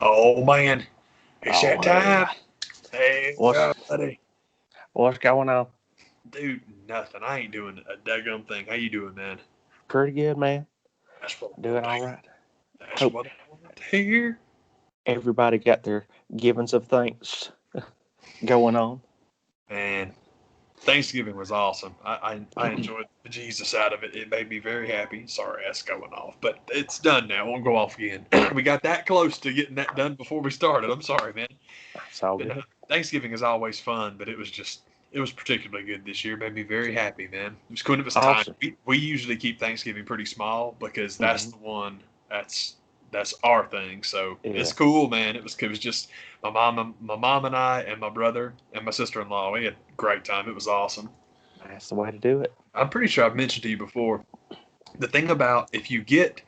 Oh man, it's that time. Hey, What's buddy. what's going on? Dude, nothing. I ain't doing a daggum thing. How you doing, man? Pretty good, man. That's what I Doing want to all hear. right. That's Hope what I want to hear. everybody got their givings of thanks going on. Man, Thanksgiving was awesome. I enjoyed the Jesus out of it. It made me very happy. Sorry, that's going off, but it's done now. It won't go off again. We got that close to getting that done before we started. I'm sorry, man. It's all But no, good. Thanksgiving is always fun, but it was particularly good this year. Made me very happy, man. It was cool. It was time. Awesome. We usually keep Thanksgiving pretty small because that's hmm the one that's our thing. So it's Yeah, cool, man. It was just my mom and I and my brother and my sister-in-law. We had a great time. It was awesome. that's the way to do it. I'm pretty sure I've mentioned to you before the thing about if you get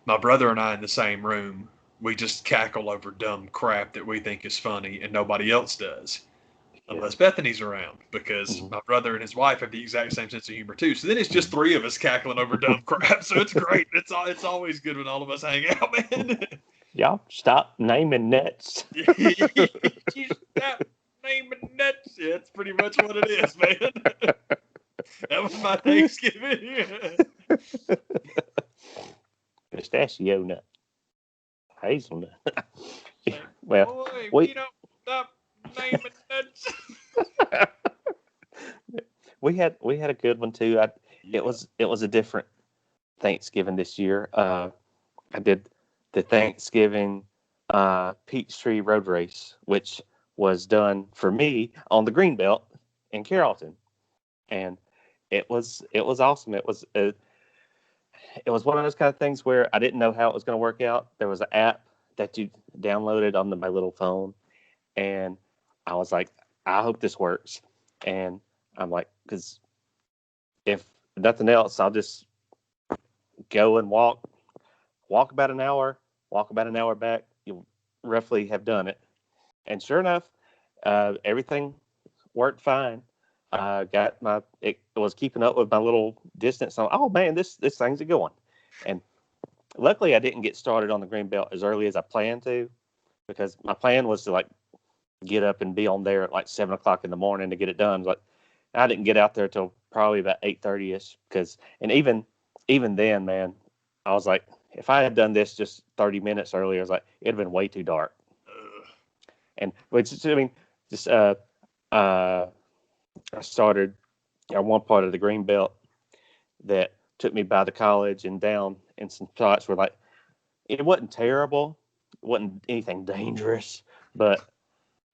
my brother and I in the same room, we just cackle over dumb crap that we think is funny and nobody else does. Yeah. Unless Bethany's around, because hmm my brother and his wife have the exact same sense of humor too. So then it's just hmm three of us cackling over dumb crap. So it's great. It's always good when all of us hang out, man. Y'all stop naming nets. You stop naming nuts. Yeah, that's pretty much what it is, man. That was my Thanksgiving. Pistachio nut, hazelnut. Like, Well, boy, we we don't stop naming nuts. we had a good one too. It Yeah. was a different Thanksgiving this year. I did the Thanksgiving Peachtree Road Race, which was done for me on the Greenbelt in Carrollton, and it was awesome. It was one of those kind of things where I didn't know how it was going to work out. There was an app that you downloaded on my little phone, and I was like, I hope this works. And I'm like, because if nothing else, I'll just go and walk about an hour, walk about an hour back. You'll roughly have done it. And sure enough, everything worked fine. It was keeping up with my little distance. So, oh man, this thing's a good one. And luckily, I didn't get started on the green belt as early as I planned to, because my plan was to like get up and be on there at like 7 o'clock in the morning to get it done. Like I didn't get out there till probably about 8:30 ish. And even then, man, I was like, if I had done this just 30 minutes earlier, I was like, it'd have been way too dark. And which I mean, just uh, I started on one part of the green belt that took me by the college and down in some spots where like it wasn't terrible, it wasn't anything dangerous, but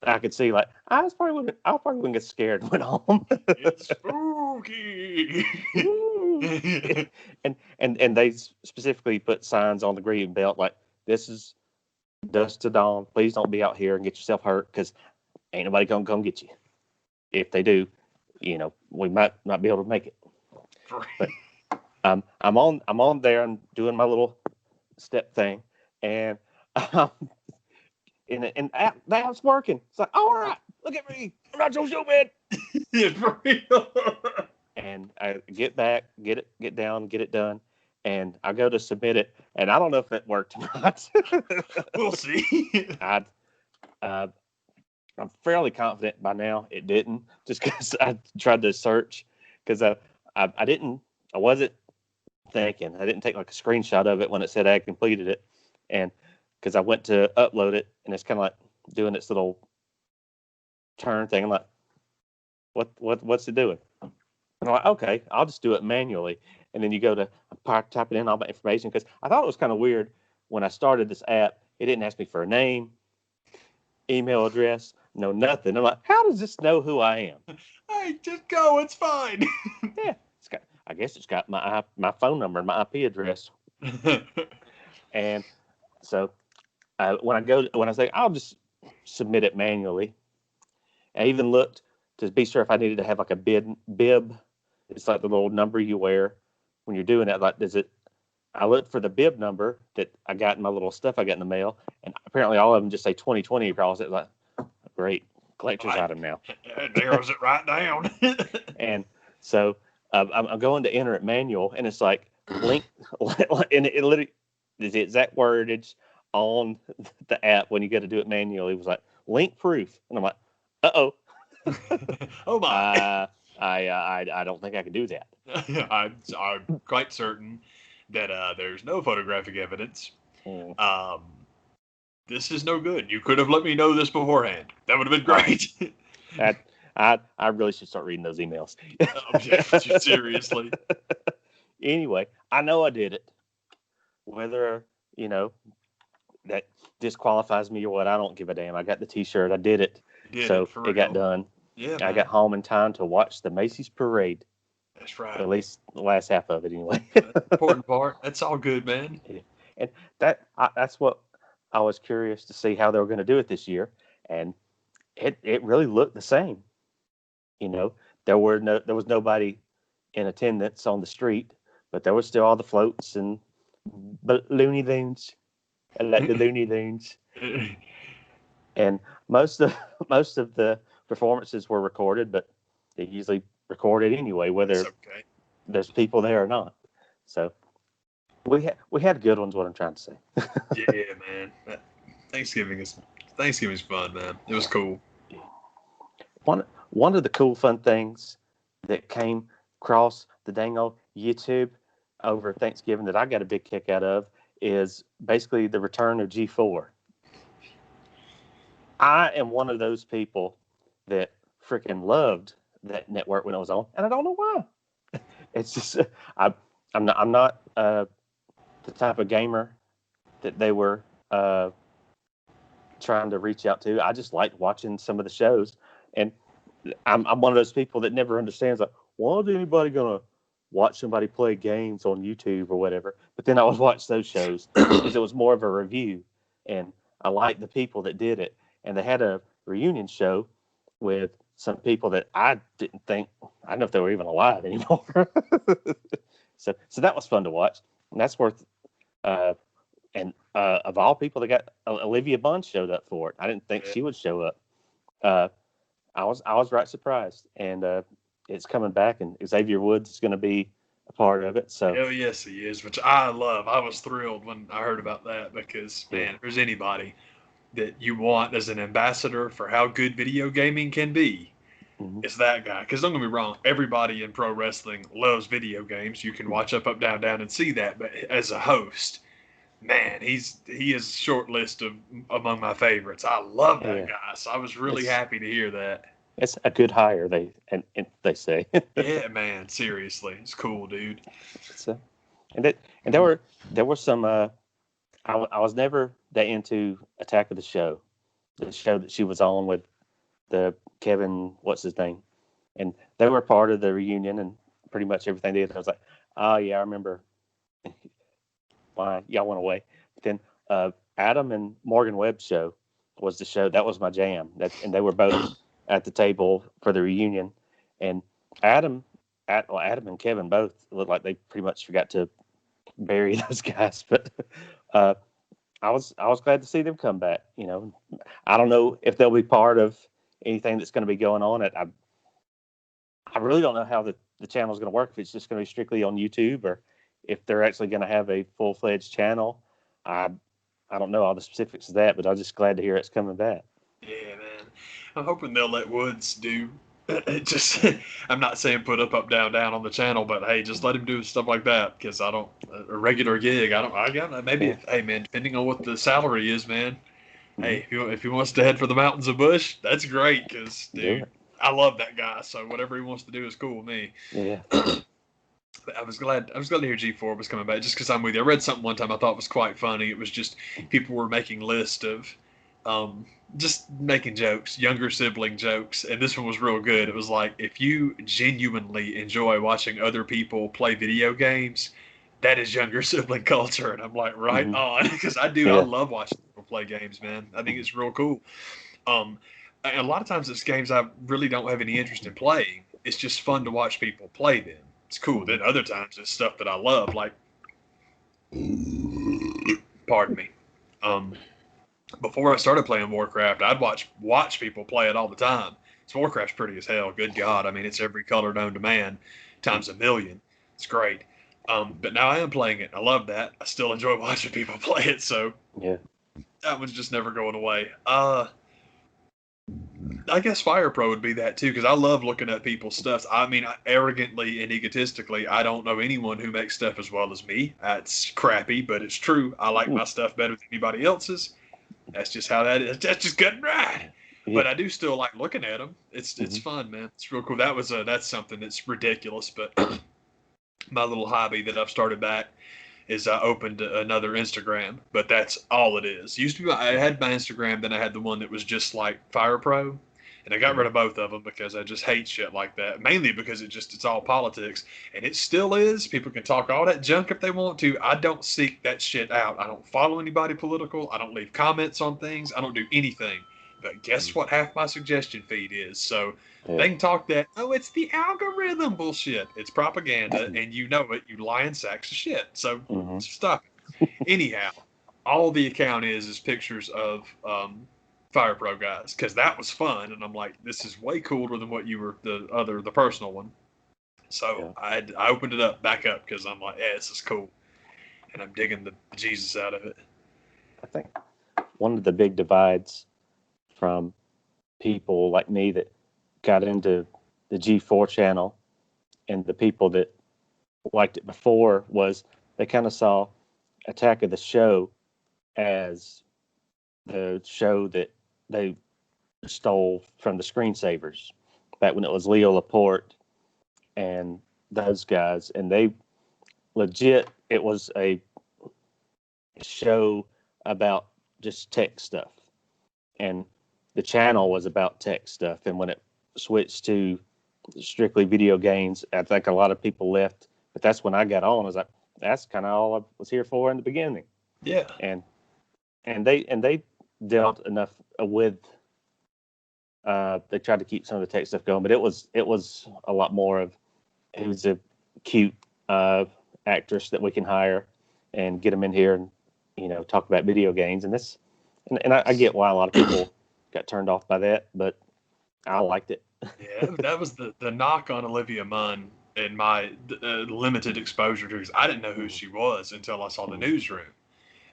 I could see like I probably wouldn't get scared and went home. It's spooky. and they specifically put signs on the green belt like this is dusk to dawn. Please don't be out here and get yourself hurt because ain't nobody gonna come get you. If they do, we might not be able to make it. But I'm on there and doing my little step thing, and um, and that's working. It's like, all right, look at me, I'm not so stupid. Yeah, for real. And I get back, get down, get it done, and I go to submit it, and I don't know if it worked or not. We'll see. I uh, I'm fairly confident by now it didn't, just because I tried to search, because I wasn't thinking, I didn't take like a screenshot of it when it said I completed it, and because I went to upload it, and it's kind of like doing its little turn thing. I'm like, what's it doing? And I'm like, okay, I'll just do it manually. And then you go to typing in all my information, because I thought it was kind of weird when I started this app. It didn't ask me for a name, email address, no nothing. I'm like, how does this know who I am? Hey, just go. It's fine. Yeah, I guess it's got my phone number and my IP address. And so when I say I'll just submit it manually, I even looked to be sure if I needed to have like a bib. It's like the little number you wear when you're doing it. Like, I looked for the bib number that I got in my little stuff I got in the mail, and apparently all of them just say 2020 across it. Like, great, collector's item now. It narrows it right down. And so I'm going to enter it manual, and it's like link, and it literally is the exact wordage on the app when you got to do it manually. It was like link proof, and I'm like, uh-oh. Oh my! I don't think I can do that. I'm quite certain that there's no photographic evidence. This is no good. You could have let me know this beforehand. That would have been great. I really should start reading those emails. Seriously. Anyway, I know I did it. Whether, that disqualifies me or what, I don't give a damn. I got the T-shirt. I did it. So it got done. Yeah, I got home in time to watch the Macy's parade. That's right. At least the last half of it, anyway. Important part. That's all good, man. Yeah. And that's what I was curious to see how they were going to do it this year, and it really looked the same. There was nobody in attendance on the street, but there was still all the floats and Looney Tunes. I like the Looney Tunes. And most of the performances were recorded, but they usually record it anyway, whether there's people there or not. So we had good ones. What I'm trying to say. Yeah, man. Thanksgiving's fun, man. It was cool. One of the cool fun things that came across the dang old YouTube over Thanksgiving that I got a big kick out of is basically the return of G4. I am one of those people that freaking loved that network when it was on, and I don't know why. It's just I'm not the type of gamer that they were trying to reach out to. I just liked watching some of the shows, and I'm one of those people that never understands, like, why is anybody gonna watch somebody play games on YouTube or whatever? But then I would watch those shows because it was more of a review, and I liked the people that did it. And they had a reunion show with some people that I didn't think, I don't know if they were even alive anymore. So that was fun to watch, and that's worth. And of all people, they got Olivia Bunn showed up for it. I didn't think she would show up. I was right surprised, and it's coming back, and Xavier Woods is going to be a part of it. So hell yes, he is, which I love. I was thrilled when I heard about that because man, if there's anybody that you want as an ambassador for how good video gaming can be, it's that guy. Because don't get me wrong, everybody in pro wrestling loves video games. You can watch Up, Down, Down and see that. But as a host, man, he is short list of among my favorites. I love that guy. So I was really happy to hear that. It's a good hire, they say. Yeah, man, seriously, it's cool, dude. So, and there were some. I was never that into Attack of the Show that she was on with the Kevin, what's his name, and they were part of the reunion and pretty much everything they did. I was like, oh yeah, I remember. Why y'all went away? But then Adam and Morgan Webb's show was the show that was my jam. And they were both at the table for the reunion, and Adam and Kevin both looked like they pretty much forgot to bury those guys, but I was glad to see them come back. I don't know if they'll be part of anything that's going to be going on. I really don't know how the channel is going to work. If it's just going to be strictly on YouTube, or if they're actually going to have a full-fledged channel. I don't know all the specifics of that, but I'm just glad to hear it's coming back. Yeah, man. I'm hoping they'll let Woods do. I'm not saying put up, down, down on the channel, but hey, just let him do stuff like that because a regular gig. Hey man, depending on what the salary is, man. Mm-hmm. Hey, if he wants to head for the mountains of Bush, that's great because dude, I love that guy. So whatever he wants to do is cool with me. Yeah. I was glad to hear G4 was coming back just because I'm with you. I read something one time I thought was quite funny. It was just people were making lists of just making jokes, younger sibling jokes, and this one was real good. It was like, if you genuinely enjoy watching other people play video games, that is younger sibling culture. And I'm like, right on, because I love watching people play games, man. I think it's real cool. And a lot of times it's games I really don't have any interest in playing. It's just fun to watch people play them. It's cool. Then other times it's stuff that I love, like, pardon me. Before I started playing Warcraft, I'd watch people play it all the time. Warcraft's pretty as hell. Good God. I mean, it's every color known to man times a million. It's great. But now I am playing it. I love that. I still enjoy watching people play it. So yeah. That one's just never going away. I guess Fire Pro would be that too, because I love looking at people's stuff. I mean, arrogantly and egotistically, I don't know anyone who makes stuff as well as me. It's crappy, but it's true. I like my stuff better than anybody else's. That's just how that is. That's just good and right. Yeah. But I do still like looking at them. It's fun, man. It's real cool. That's something that's ridiculous, but my little hobby that I've started back is I opened another Instagram, but that's all it is. Used to be, I had my Instagram, then I had the one that was just like Fire Pro, and I got rid of both of them because I just hate shit like that. Mainly because it's all politics, and it still is. People can talk all that junk if they want to. I don't seek that shit out. I don't follow anybody political. I don't leave comments on things. I don't do anything. But guess what half my suggestion feed is? So they can talk that, oh, it's the algorithm bullshit. It's propaganda, and you know it, you lying sacks of shit. So stop it. Anyhow, all the account is pictures of Fire Pro guys, because that was fun, and I'm like, this is way cooler than what you were, the personal one. So I opened it back up, because I'm like, yeah, this is cool. And I'm digging the Jesus out of it. I think one of the big divides from people like me that got into the G4 channel and the people that liked it before was they kind of saw Attack of the Show as the show that they stole from the screensavers back when it was Leo Laporte and those guys. And they legit, it was a show about just tech stuff. And the channel was about tech stuff. And when it switched to strictly video games, I think a lot of people left. But that's when I got on. I was like, that's kind of all I was here for in the beginning. Yeah. And they dealt enough with. They tried to keep some of the tech stuff going, but it was a lot more of who's a cute actress that we can hire and get them in here and talk about video games. And I get why a lot of people got turned off by that, but I liked it. Yeah, that was the knock on Olivia Munn and my limited exposure to her. I didn't know who she was until I saw the newsroom.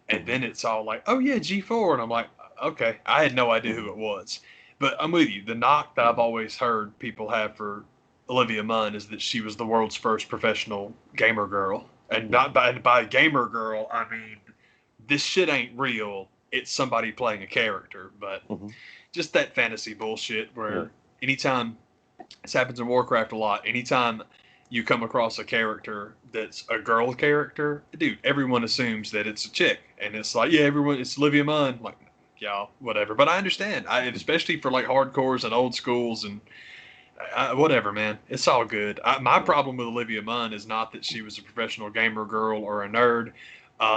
And then it's all like, oh, yeah, G4. And I'm like, okay, I had no idea who it was. But I'm with you. The knock that I've always heard people have for Olivia Munn is that she was the world's first professional gamer girl. And not by gamer girl, I mean, this shit ain't real. It's somebody playing a character. But just that fantasy bullshit where anytime, this happens in Warcraft a lot, anytime you come across a character that's a girl character, dude, everyone assumes that it's a chick. And it's like, yeah, it's Olivia Munn. Like, yeah, whatever. But I understand. Especially for like hardcores and old schools and whatever, man. It's all good. My problem with Olivia Munn is not that she was a professional gamer girl or a nerd.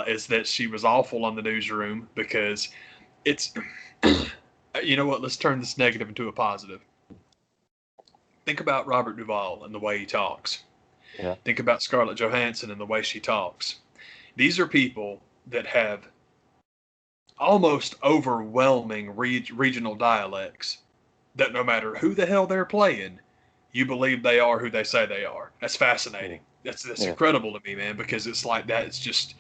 Is that she was awful on the newsroom because it's, you know what, let's turn this negative into a positive. Think about Robert Duvall and the way he talks. Yeah. Think about Scarlett Johansson and the way she talks. These are people that have almost overwhelming regional dialects that no matter who the hell they're playing, you believe they are who they say they are. That's fascinating. That's incredible to me, man, because it's like that. It's just,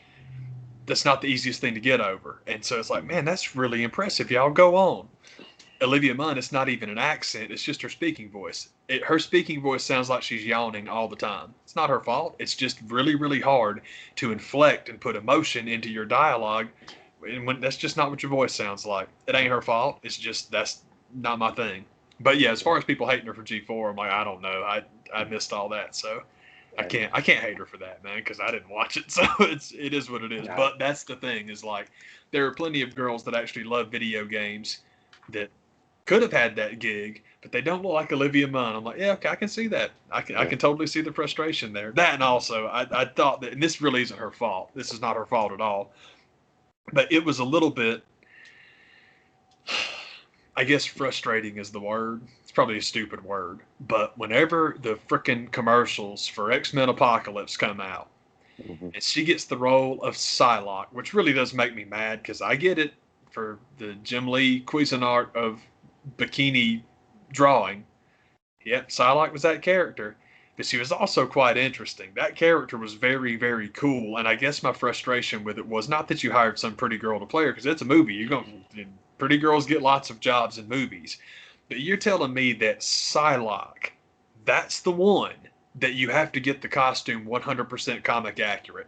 that's not the easiest thing to get over. And so it's like, man, that's really impressive. Y'all go on. Olivia Munn, it's not even an accent. It's just her speaking voice. Her speaking voice sounds like she's yawning all the time. It's not her fault. It's just really, really hard to inflect and put emotion into your dialogue. And that's just not what your voice sounds like. It ain't her fault. It's just, that's not my thing. But yeah, as far as people hating her for G4, I'm like, I don't know. I missed all that. So I can't hate her for that, man, because I didn't watch it. So it is what it is. Yeah. But that's the thing, is like, there are plenty of girls that actually love video games that could have had that gig, but they don't look like Olivia Munn. I'm like, yeah, okay, I can see that. I can totally see the frustration there. That, and also, I thought that, and this really isn't her fault. This is not her fault at all. But it was a little bit, I guess frustrating is the word. It's probably a stupid word. But whenever the frickin' commercials for X-Men Apocalypse come out, and she gets the role of Psylocke, which really does make me mad, because I get it for the Jim Lee Cuisinart of bikini drawing. Yep, Psylocke was that character. but she was also quite interesting. That character was very, very cool, and I guess my frustration with it was not that you hired some pretty girl to play her, because it's a movie. Pretty girls get lots of jobs in movies, but you're telling me that Psylocke, that's the one that you have to get the costume 100% comic accurate.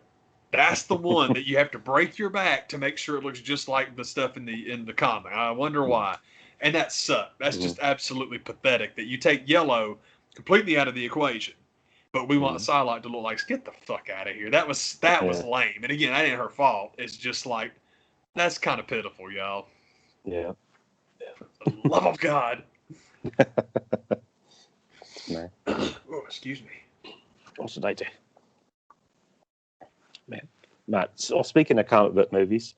That's the one that you have to break your back to make sure it looks just like the stuff in the comic. I wonder why. And that sucked. That's just absolutely pathetic that you take yellow completely out of the equation. But we want Psylocke to look like, get the fuck out of here. That was lame. And again, that ain't her fault. It's just like, that's kind of pitiful, y'all. Yeah. For the love of God. Man. Oh, excuse me. What should I do? Man. Right. So speaking of comic book movies,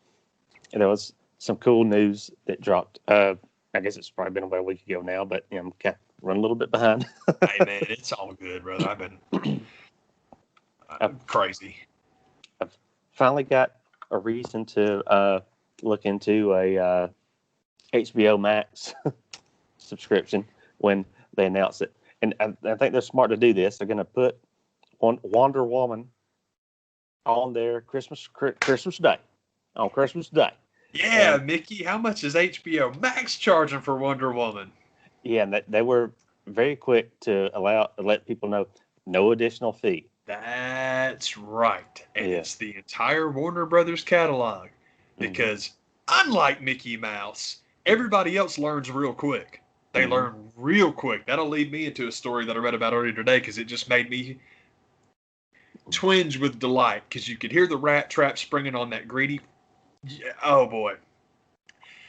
there was some cool news that dropped. I guess it's probably been about a week ago now, but I'm kind of running a little bit behind. Hey, man, it's all good, brother. I've been crazy. I've finally got a reason to look into a HBOMAX subscription when they announce it. And I think they're smart to do this. They're going to put Wonder Woman on their Christmas Day. On Christmas Day. Yeah, and, Mickey, how much is HBO Max charging for Wonder Woman? Yeah, and they were very quick to let people know no additional fee. That's right. And it's the entire Warner Brothers catalog. Because unlike Mickey Mouse, everybody else learns real quick. They learn real quick. That'll lead me into a story that I read about earlier today because it just made me twinge with delight because you could hear the rat trap springing on that greedy. Yeah, oh, boy.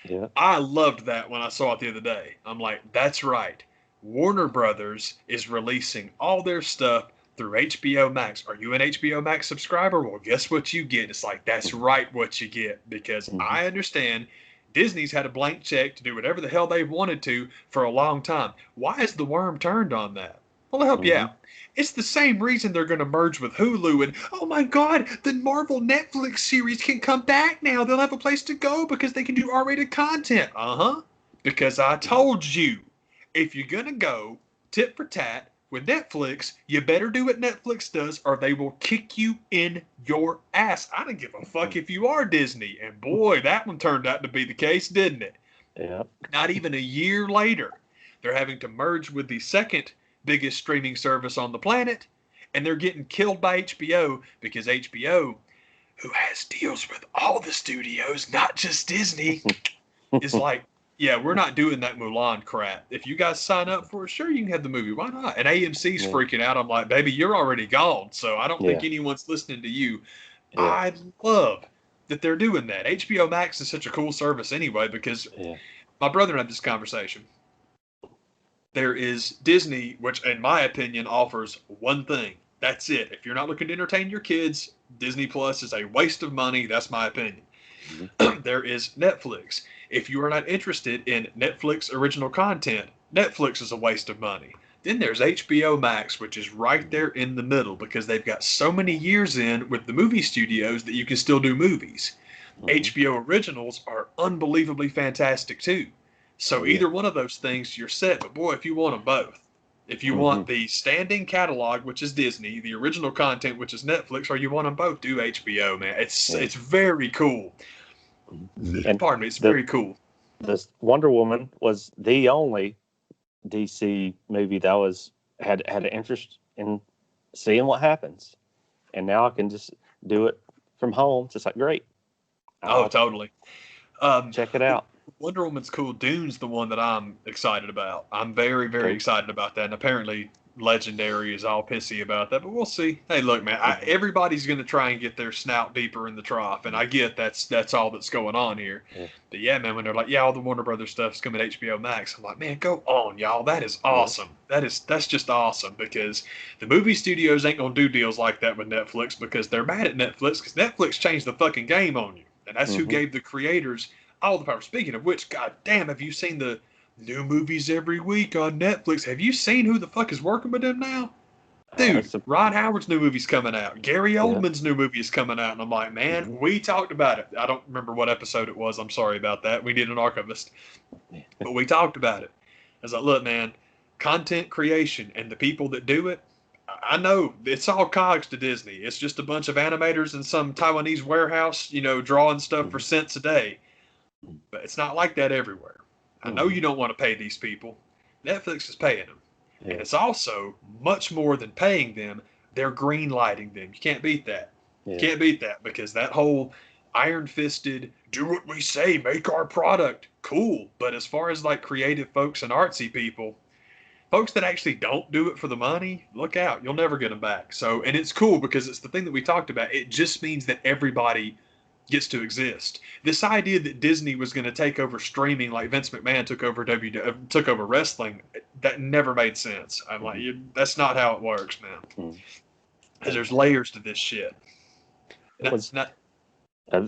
Yeah. I loved that when I saw it the other day. I'm like, that's right. Warner Brothers is releasing all their stuff through HBO Max. Are you an HBO Max subscriber? Well, guess what you get? It's like, that's right what you get because I understand Disney's had a blank check to do whatever the hell they wanted to for a long time. Why is the worm turned on that? Well, I'll help you out. It's the same reason they're going to merge with Hulu and, oh my God, the Marvel Netflix series can come back now. They'll have a place to go because they can do R-rated content. Because I told you, if you're going to go tit for tat with Netflix, you better do what Netflix does or they will kick you in your ass. I don't give a fuck if you are Disney. And boy, that one turned out to be the case, didn't it? Yeah. Not even a year later, they're having to merge with the second biggest streaming service on the planet, and they're getting killed by HBO because HBO, who has deals with all the studios, not just Disney, is like, yeah, we're not doing that Mulan crap. If you guys sign up for it, sure, you can have the movie. Why not? And AMC's freaking out. I'm like, baby, you're already gone, so I don't think anyone's listening to you. Yeah. I love that they're doing that. HBO Max is such a cool service anyway because my brother had this conversation. There is Disney, which in my opinion offers one thing. That's it. If you're not looking to entertain your kids, Disney Plus is a waste of money. That's my opinion. There is Netflix. If you are not interested in Netflix original content, Netflix is a waste of money. Then there's HBO Max, which is right there in the middle because they've got so many years in with the movie studios that you can still do movies. HBO originals are unbelievably fantastic too. So either one of those things, you're set. But boy, if you want them both, if you want the standing catalog, which is Disney, the original content, which is Netflix, or you want them both, do HBO, man. It's very cool. And pardon me, it's very cool. This Wonder Woman was the only DC movie that had an interest in seeing what happens, and now I can just do it from home. Just like great. Oh, totally. Check it out. Wonder Woman's cool. Dune's the one that I'm excited about. I'm very, very excited about that. And apparently Legendary is all pissy about that, but we'll see. Hey, look, man, everybody's going to try and get their snout deeper in the trough. And I get that's all that's going on here. But yeah, man, when they're like, yeah, all the Warner Brothers stuff's coming to HBO Max. I'm like, man, go on, y'all. That is awesome. That's just awesome because the movie studios ain't going to do deals like that with Netflix because they're mad at Netflix because Netflix changed the fucking game on you. And that's who gave the creators all the power. Speaking of which, goddamn, have you seen the new movies every week on Netflix? Have you seen who the fuck is working with them now? Dude, Ron Howard's new movie's coming out. Gary Oldman's new movie is coming out. And I'm like, man, we talked about it. I don't remember what episode it was. I'm sorry about that. We need an archivist. But we talked about it. I was like, look, man, content creation and the people that do it, I know it's all cogs to Disney. It's just a bunch of animators in some Taiwanese warehouse, drawing stuff for cents a day. But it's not like that everywhere. I know you don't want to pay these people. Netflix is paying them. Yeah. And it's also much more than paying them. They're green lighting them. You can't beat that. Yeah. You can't beat that because that whole iron-fisted, do what we say, make our product, cool. But as far as like creative folks and artsy people, folks that actually don't do it for the money, look out. You'll never get them back. So, and it's cool because it's the thing that we talked about. It just means that everybody gets to exist. This idea that Disney was going to take over streaming like Vince McMahon took over wrestling, that never made sense. I'm like, that's not how it works, man. Because there's layers to this shit.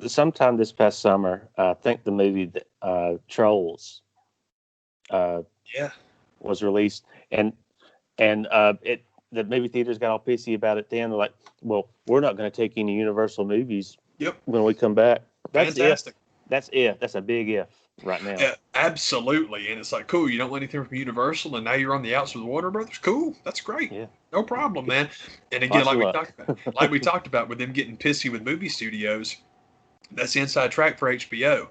Sometime this past summer, I think the movie Trolls was released, and the movie theaters got all pissy about it. Then they're like, "Well, we're not going to take any Universal movies when we come back." That's fantastic. That's if. That's a big if right now. Yeah, absolutely. And it's like, cool, you don't want anything from Universal, and now you're on the outs with Warner Brothers. Cool, that's great. Yeah. No problem, man. And again, like we talked about with them getting pissy with movie studios, that's the inside track for HBO.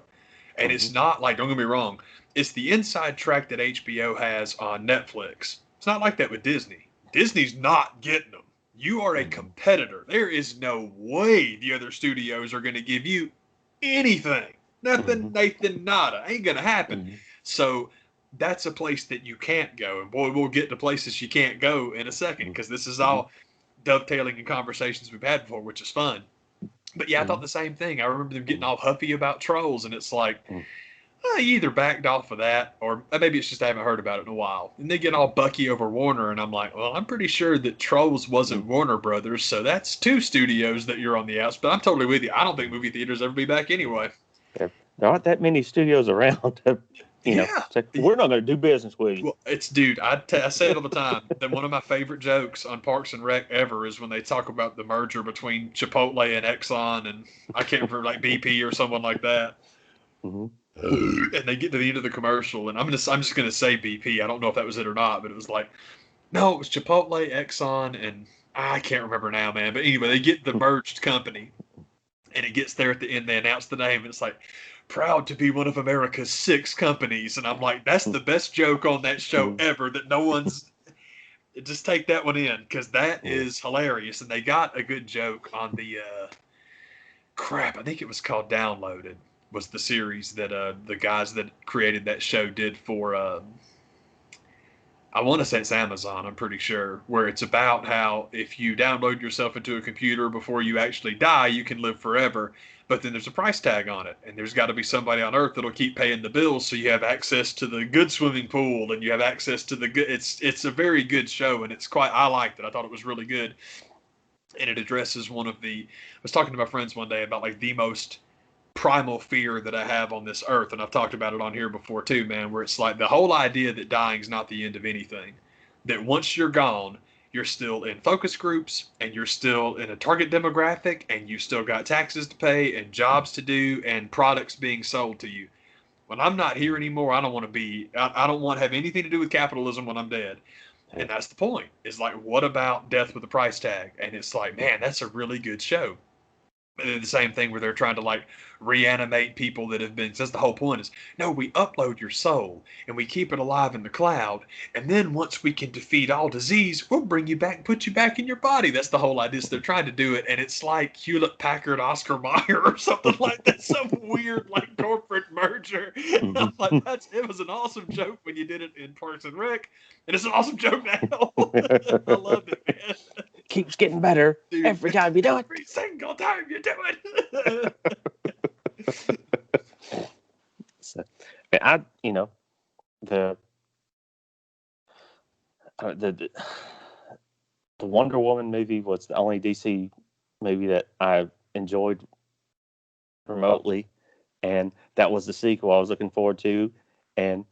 And it's not like, don't get me wrong, it's the inside track that HBO has on Netflix. It's not like that with Disney. Disney's not getting them. You are a competitor. There is no way the other studios are going to give you anything. Nothing, Nathan, nada. Ain't going to happen. So that's a place that you can't go. And boy, we'll get to places you can't go in a second because this is all dovetailing in conversations we've had before, which is fun. But yeah, I thought the same thing. I remember them getting all huffy about Trolls, and it's like, you either backed off of that, or maybe it's just I haven't heard about it in a while. And they get all bucky over Warner, and I'm like, well, I'm pretty sure that Trolls wasn't Warner Brothers, so that's two studios that you're on the outs. But I'm totally with you. I don't think movie theaters ever be back anyway. There aren't that many studios around to, we're not going to do business with you. Well, it's, dude, I say it all the time. That one of my favorite jokes on Parks and Rec ever is when they talk about the merger between Chipotle and Exxon, and I can't remember, like BP or someone like that. And they get to the end of the commercial, and I'm just gonna say BP. I don't know if that was it or not, but it was like, no, it was Chipotle, Exxon, and I can't remember now, man. But anyway, they get the merged company, and it gets there at the end. They announce the name, and it's like, proud to be one of America's 6 companies, and I'm like, that's the best joke on that show ever. That no one's. Just take that one in because that is hilarious, and they got a good joke on the crap. I think it was called Downloaded. Was the series that the guys that created that show did for I want to say it's Amazon, I'm pretty sure, where it's about how if you download yourself into a computer before you actually die, you can live forever, but then there's a price tag on it, and there's got to be somebody on Earth that'll keep paying the bills so you have access to the good swimming pool and you have access to the good. It's a very good show, and I liked it. I thought it was really good, and it addresses one of the. I was talking to my friends one day about like the most primal fear that I have on this earth, and I've talked about it on here before too, man, where it's like the whole idea that dying is not the end of anything, that once you're gone, you're still in focus groups, and you're still in a target demographic, and you still got taxes to pay and jobs to do and products being sold to you. When I'm not here anymore, I don't want to have anything to do with capitalism when I'm dead. And that's the point. Is like, what about death with a price tag? And it's like, man, that's a really good show. The same thing where they're trying to like reanimate people that have been. That's the whole point. Is no, we upload your soul and we keep it alive in the cloud, and then once we can defeat all disease, we'll bring you back and put you back in your body. That's the whole idea. So they're trying to do it, and it's like Hewlett Packard, Oscar Mayer, or something like that. Some weird like corporate merger. And I'm like, it was an awesome joke when you did it in Parks and Rec, and it's an awesome joke now. I loved it, man. Keeps getting better. Dude, every time you do it. Every single time you do it. So, the Wonder Woman movie was the only DC movie that I enjoyed remotely, and that was the sequel I was looking forward to. And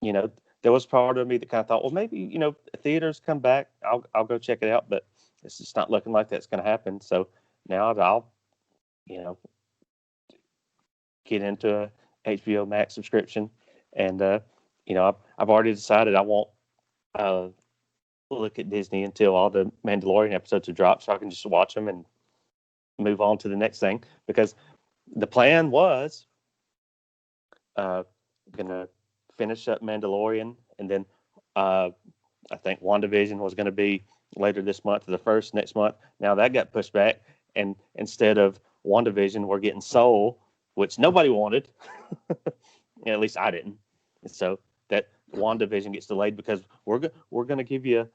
there was part of me that kind of thought, well, maybe theaters come back, I'll go check it out, but it's just not looking like that's going to happen. So now I'll get into a HBOMAX subscription, and I've already decided I want look at Disney until all the Mandalorian episodes are dropped, so I can just watch them and move on to the next thing. Because the plan was gonna finish up Mandalorian, and then I think WandaVision was going to be later this month, or the first next month. Now that got pushed back, and instead of WandaVision, we're getting Soul, which nobody wanted. At least I didn't. So that WandaVision gets delayed because we're going to give you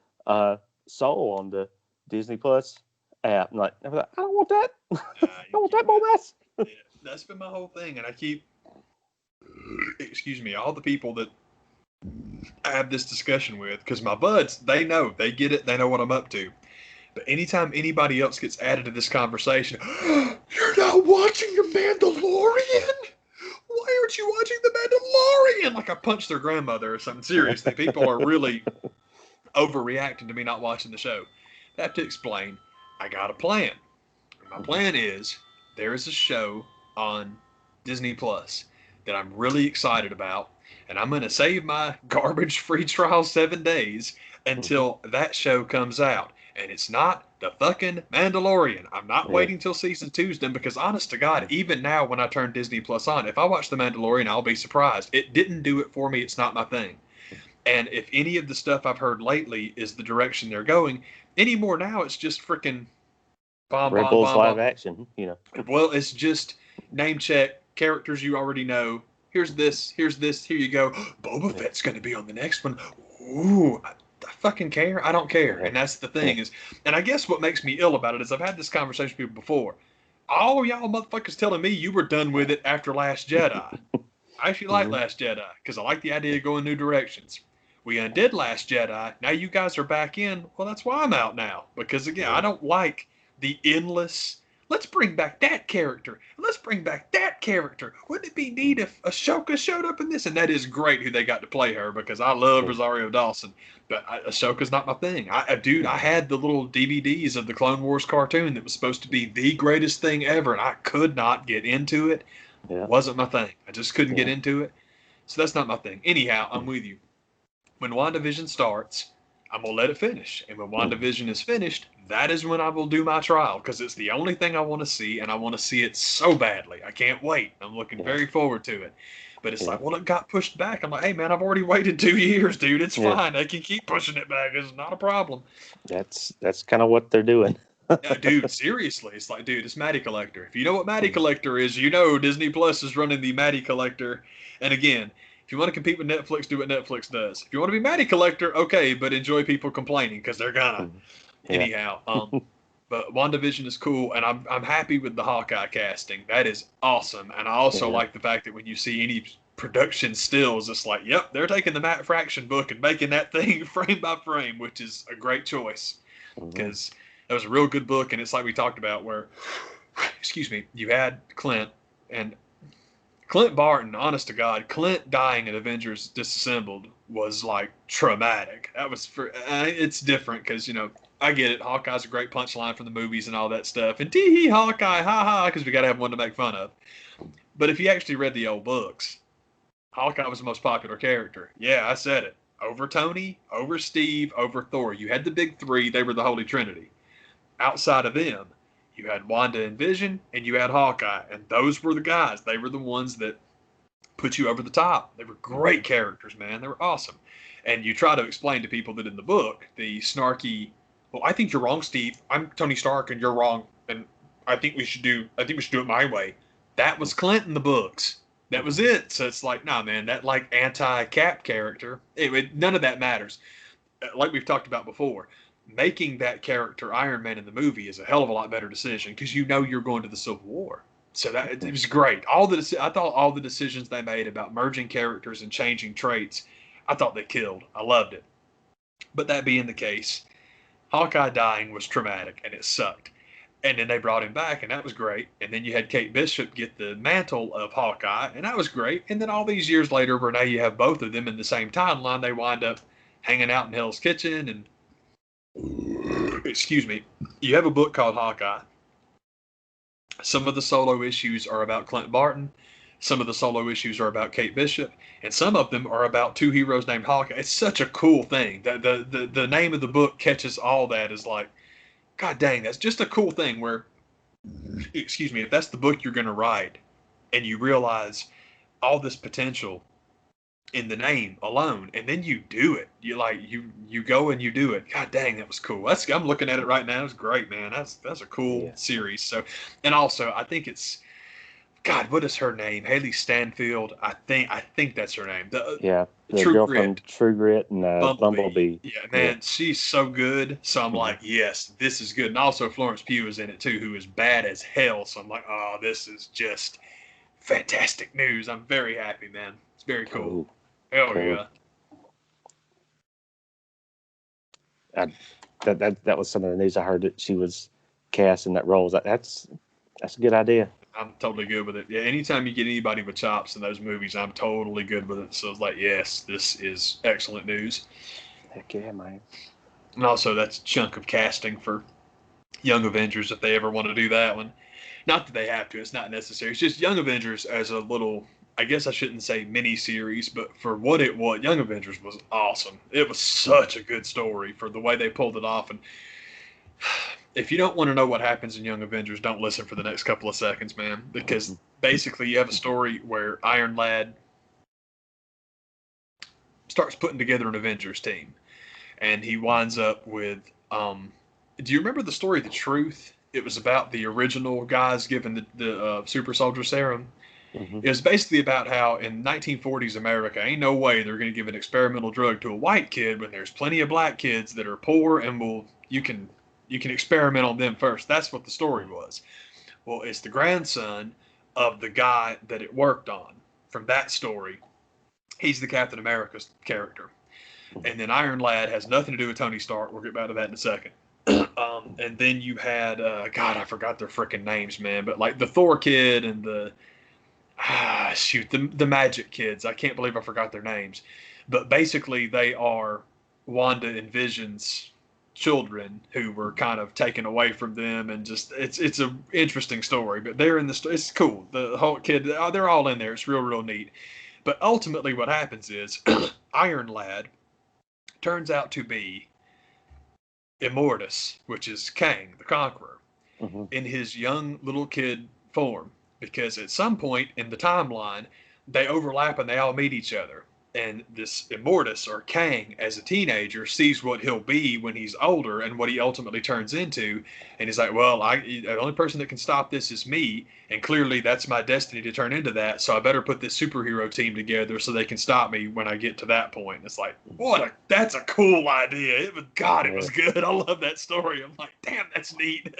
Soul on the Disney Plus app. I don't want that. I don't want that more mess. Yeah, that's been my whole thing, and I keep, all the people that I have this discussion with, because my buds, they know, they get it, they know what I'm up to. But anytime anybody else gets added to this conversation, you're not watching The Mandalorian? Why aren't you watching The Mandalorian? Like I punched their grandmother or something. Seriously, people are really overreacting to me not watching the show. I have to explain, I got a plan. My plan is, there is a show on Disney Plus that I'm really excited about, and I'm going to save my garbage free trial 7 days until that show comes out. And it's not the fucking Mandalorian. I'm not waiting till season 2's done, because honest to God, even now when I turn Disney Plus on, if I watch the Mandalorian, I'll be surprised. It didn't do it for me. It's not my thing. And if any of the stuff I've heard lately is the direction they're going, anymore now it's just freaking Rebels live action, Well, it's just name check, characters you already know. Here's this, here you go. Boba Fett's going to be on the next one. Ooh, I fucking care. I don't care. And that's the thing is, and I guess what makes me ill about it is I've had this conversation with people before. All y'all motherfuckers telling me you were done with it after Last Jedi. I actually like Last Jedi because I like the idea of going new directions. We undid Last Jedi. Now you guys are back in. Well, that's why I'm out now. Because again, I don't like the endless, let's bring back that character. Let's bring back that character. Wouldn't it be neat if Ahsoka showed up in this? And that is great who they got to play her, because I love Rosario Dawson. But Ahsoka's not my thing. I had the little DVDs of the Clone Wars cartoon that was supposed to be the greatest thing ever, and I could not get into it. It wasn't my thing. I just couldn't get into it. So that's not my thing. Anyhow, I'm with you. When WandaVision starts, I'm going to let it finish. And when WandaVision is finished, that is when I will do my trial, because it's the only thing I want to see, and I want to see it so badly. I can't wait. I'm looking very forward to it. But it's like, well, it got pushed back. I'm like, hey, man, I've already waited 2 years, dude. It's fine. They can keep pushing it back. It's not a problem. That's kind of what they're doing. Dude, seriously. It's like, dude, it's Maddie Collector. If you know what Maddie Collector is, you know Disney Plus is running the Maddie Collector. And again, if you want to compete with Netflix, do what Netflix does. If you want to be Maddie Collector, okay, but enjoy people complaining, because they're gonna. Anyhow, but WandaVision is cool, and I'm happy with the Hawkeye casting. That is awesome. And I also like the fact that when you see any production stills, it's like, yep, they're taking the Matt Fraction book and making that thing frame by frame, which is a great choice, because that was a real good book. And it's like we talked about where, you had Clint, and Clint Barton, honest to God, Clint dying in Avengers Disassembled was like traumatic. That was it's different because, I get it. Hawkeye's a great punchline from the movies and all that stuff. And tee hee, Hawkeye, ha ha, because we got to have one to make fun of. But if you actually read the old books, Hawkeye was the most popular character. Yeah, I said it. Over Tony, over Steve, over Thor. You had the big three. They were the Holy Trinity. Outside of them, you had Wanda and Vision, and you had Hawkeye. And those were the guys. They were the ones that put you over the top. They were great characters, man. They were awesome. And you try to explain to people that in the book, the snarky, well, I think you're wrong, Steve. I'm Tony Stark, and you're wrong. And I think we should do it my way. That was Clint in the books. That was it. So it's like, nah, man, that like anti-Cap character, none of that matters. Like we've talked about before, making that character Iron Man in the movie is a hell of a lot better decision, because you're going to the Civil War. So that it was great. I thought all the decisions they made about merging characters and changing traits, I thought they killed. I loved it. But that being the case, Hawkeye dying was traumatic, and it sucked. And then they brought him back, and that was great. And then you had Kate Bishop get the mantle of Hawkeye, and that was great. And then all these years later, where now you have both of them in the same timeline, they wind up hanging out in Hell's Kitchen. And you have a book called Hawkeye. Some of the solo issues are about Clint Barton. Some of the solo issues are about Kate Bishop, and some of them are about two heroes named Hawkeye. It's such a cool thing. The name of the book catches all that as like, God dang, that's just a cool thing where, excuse me, if that's the book you're going to write and you realize all this potential in the name alone, and then you do it. You go and you do it. God dang, that was cool. I'm looking at it right now. It's great, man. That's a cool series. So, and also I think it's God. What is her name? Haley Stanfield. I think that's her name. The True girl Grit. from True Grit and Bumblebee. Yeah, man, she's so good. So I'm like, yes, this is good. And also Florence Pugh is in it too, who is bad as hell. So I'm like, oh, this is just fantastic news. I'm very happy, man. It's very cool. Hell yeah. That was some of the news I heard, that she was cast in that role. That's a good idea. I'm totally good with it. Yeah, anytime you get anybody with chops in those movies, I'm totally good with it. So it's like, yes, this is excellent news. Heck yeah, man. And also, that's a chunk of casting for Young Avengers if they ever want to do that one. Not that they have to. It's not necessary. It's just Young Avengers as a little, I guess I shouldn't say mini series, but for what it was, Young Avengers was awesome. It was such a good story for the way they pulled it off. And if you don't want to know what happens in Young Avengers, don't listen for the next couple of seconds, man. Because basically you have a story where Iron Lad starts putting together an Avengers team. And he winds up with, do you remember the story The Truth? It was about the original guys given the super soldier serum. It was basically about how in 1940s America, ain't no way they're going to give an experimental drug to a white kid when there's plenty of black kids that are poor and you can experiment on them first. That's what the story was. Well, it's the grandson of the guy that it worked on. From that story, he's the Captain America's character. And then Iron Lad has nothing to do with Tony Stark. We'll get back to that in a second. And then you had, God, I forgot their freaking names, man. But like the Thor kid and the Magic kids. I can't believe I forgot their names. But basically, they are Wanda and Vision's children who were kind of taken away from them, and just it's a interesting story. But they're in the it's cool. The whole kid, they're all in there. It's real neat. But ultimately, what happens is Iron Lad turns out to be Immortus, which is Kang the Conqueror, in his young little kid form. Because at some point in the timeline, they overlap and they all meet each other. And this Immortus, or Kang, as a teenager, sees what he'll be when he's older and what he ultimately turns into. And he's like, well, the only person that can stop this is me. And clearly that's my destiny to turn into that. So I better put this superhero team together so they can stop me when I get to that point. And it's like, that's a cool idea. It was good. I love that story. I'm like, damn, that's neat.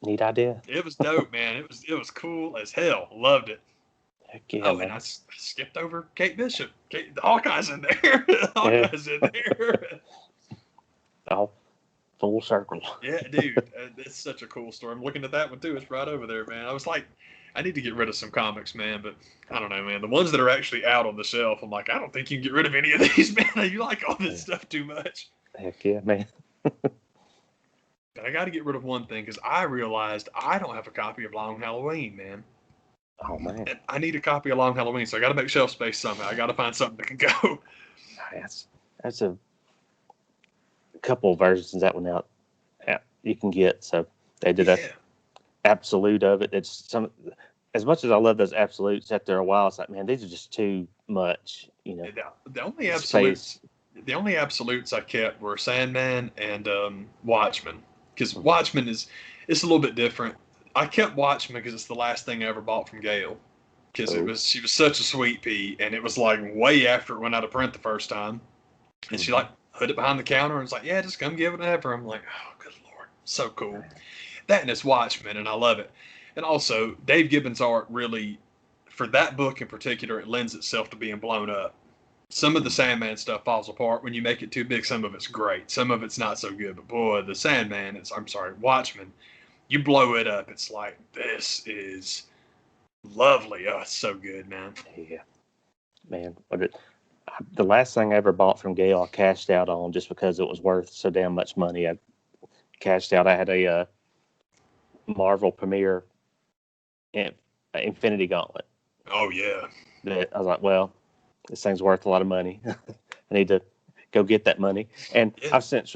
Neat idea. It was dope, man. It was cool as hell. Loved it. Heck yeah, man. And I skipped over Kate Bishop. The Hawkeye's in there. Hawkeye's in there. Oh, full circle. Yeah, dude. It's such a cool story. I'm looking at that one, too. It's right over there, man. I was like, I need to get rid of some comics, man. But I don't know, man. The ones that are actually out on the shelf, I'm like, I don't think you can get rid of any of these, man. You like all this stuff too much. Heck yeah, man. But I got to get rid of one thing because I realized I don't have a copy of Long Halloween, man. Oh, man. And I need a copy of Long Halloween, so I got to make shelf space somehow. I got to find something that can go. That's a couple of versions of that one out you can get. So they did a absolute of it. It's some, as much as I love those absolutes after a while, it's like, man, these are just too much, you know. The only absolutes I kept were Sandman and Watchmen, because Watchmen it's a little bit different. I kept Watchmen because it's the last thing I ever bought from Gail, because she was such a sweet pea, and it was like way after it went out of print the first time, and she like put it behind the counter and was like, yeah, just come give it whenever. I'm like, oh, good Lord, so cool. That and it's Watchmen, and I love it. And also, Dave Gibbons' art really, for that book in particular, it lends itself to being blown up. Some of the Sandman stuff falls apart when you make it too big. Some of it's great. Some of it's not so good. But boy, the Sandman, Watchmen, you blow it up. It's like, this is lovely. Oh, it's so good, man. Yeah. Man, the last thing I ever bought from Gail, I cashed out on just because it was worth so damn much money. I cashed out. I had a Marvel Premiere Infinity Gauntlet. Oh yeah. That I was like, well, this thing's worth a lot of money. I need to go get that money. And Yeah. I've since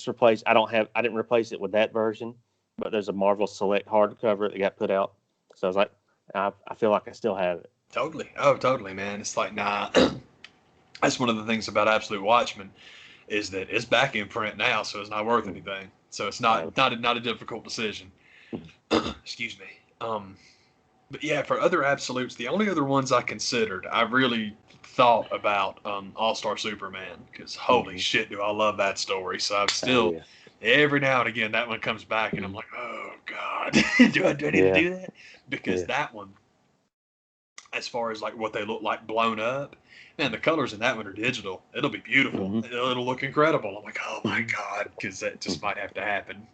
replaced. I didn't replace it with that version, but there's a Marvel Select hardcover that got put out. So I was like, I feel like I still have it. Totally. Oh, totally, man. It's like, nah. That's one of the things about Absolute Watchmen is that it's back in print now, so it's not worth anything. So it's Uh, not a difficult decision. Excuse me. But yeah, for other absolutes, the only other ones I considered, I really thought about All Star Superman because holy mm-hmm. shit, do I love that story. So I'm Oh still yeah, every now and again that one comes back, and I'm mm-hmm. like, oh god, do I need to Yeah, do that? Because yeah, that one, as far as like what they look like blown up, man, the colors in that one are digital. It'll be beautiful. mm-hmm. It'll look incredible. I'm like, oh my Mm-hmm. god, because that just Mm-hmm. might have to happen.